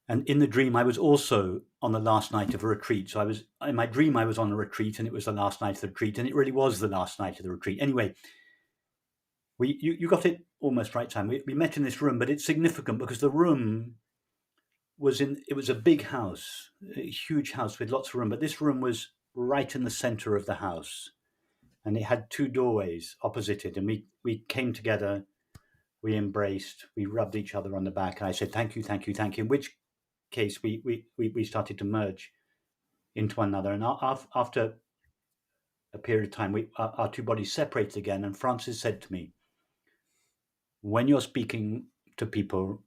And in the dream, I was also on the last night of a retreat. So in my dream, I was on a retreat, and it was the last night of the retreat, and it really was the last night of the retreat. Anyway, you got it almost right, Sam. We met in this room, but it's significant because the room it was a big house, a huge house with lots of room, but this room was right in the center of the house, and it had two doorways opposite it, and we came together, we embraced, we rubbed each other on the back, and I said, thank you, thank you, thank you, in which case we started to merge into one another. And after a period of time, our two bodies separated again, and Francis said to me, when you're speaking to people,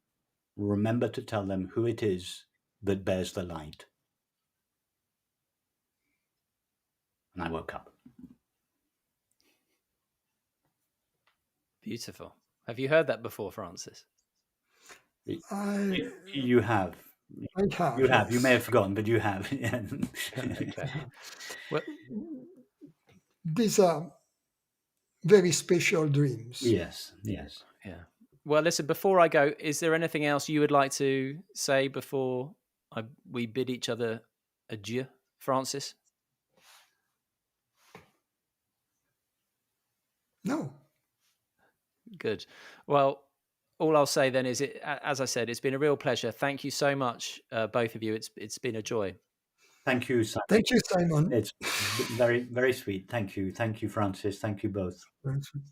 remember to tell them who it is that bears the light. And I woke up. Beautiful. Have you heard that before, Francis? I, You have. I have, You have. You may yes. have forgotten, but you have. Okay. Well, These are very special dreams. Yes, yes. yeah. Well, listen, before I go, is there anything else you would like to say before we bid each other adieu, Francis? No. Good. Well, all I'll say then is, as I said, it's been a real pleasure. Thank you so much, both of you. It's been a joy. Thank you, Simon. Thank you, Simon. It's very, very sweet. Thank you. Thank you, Francis. Thank you both. Very sweet.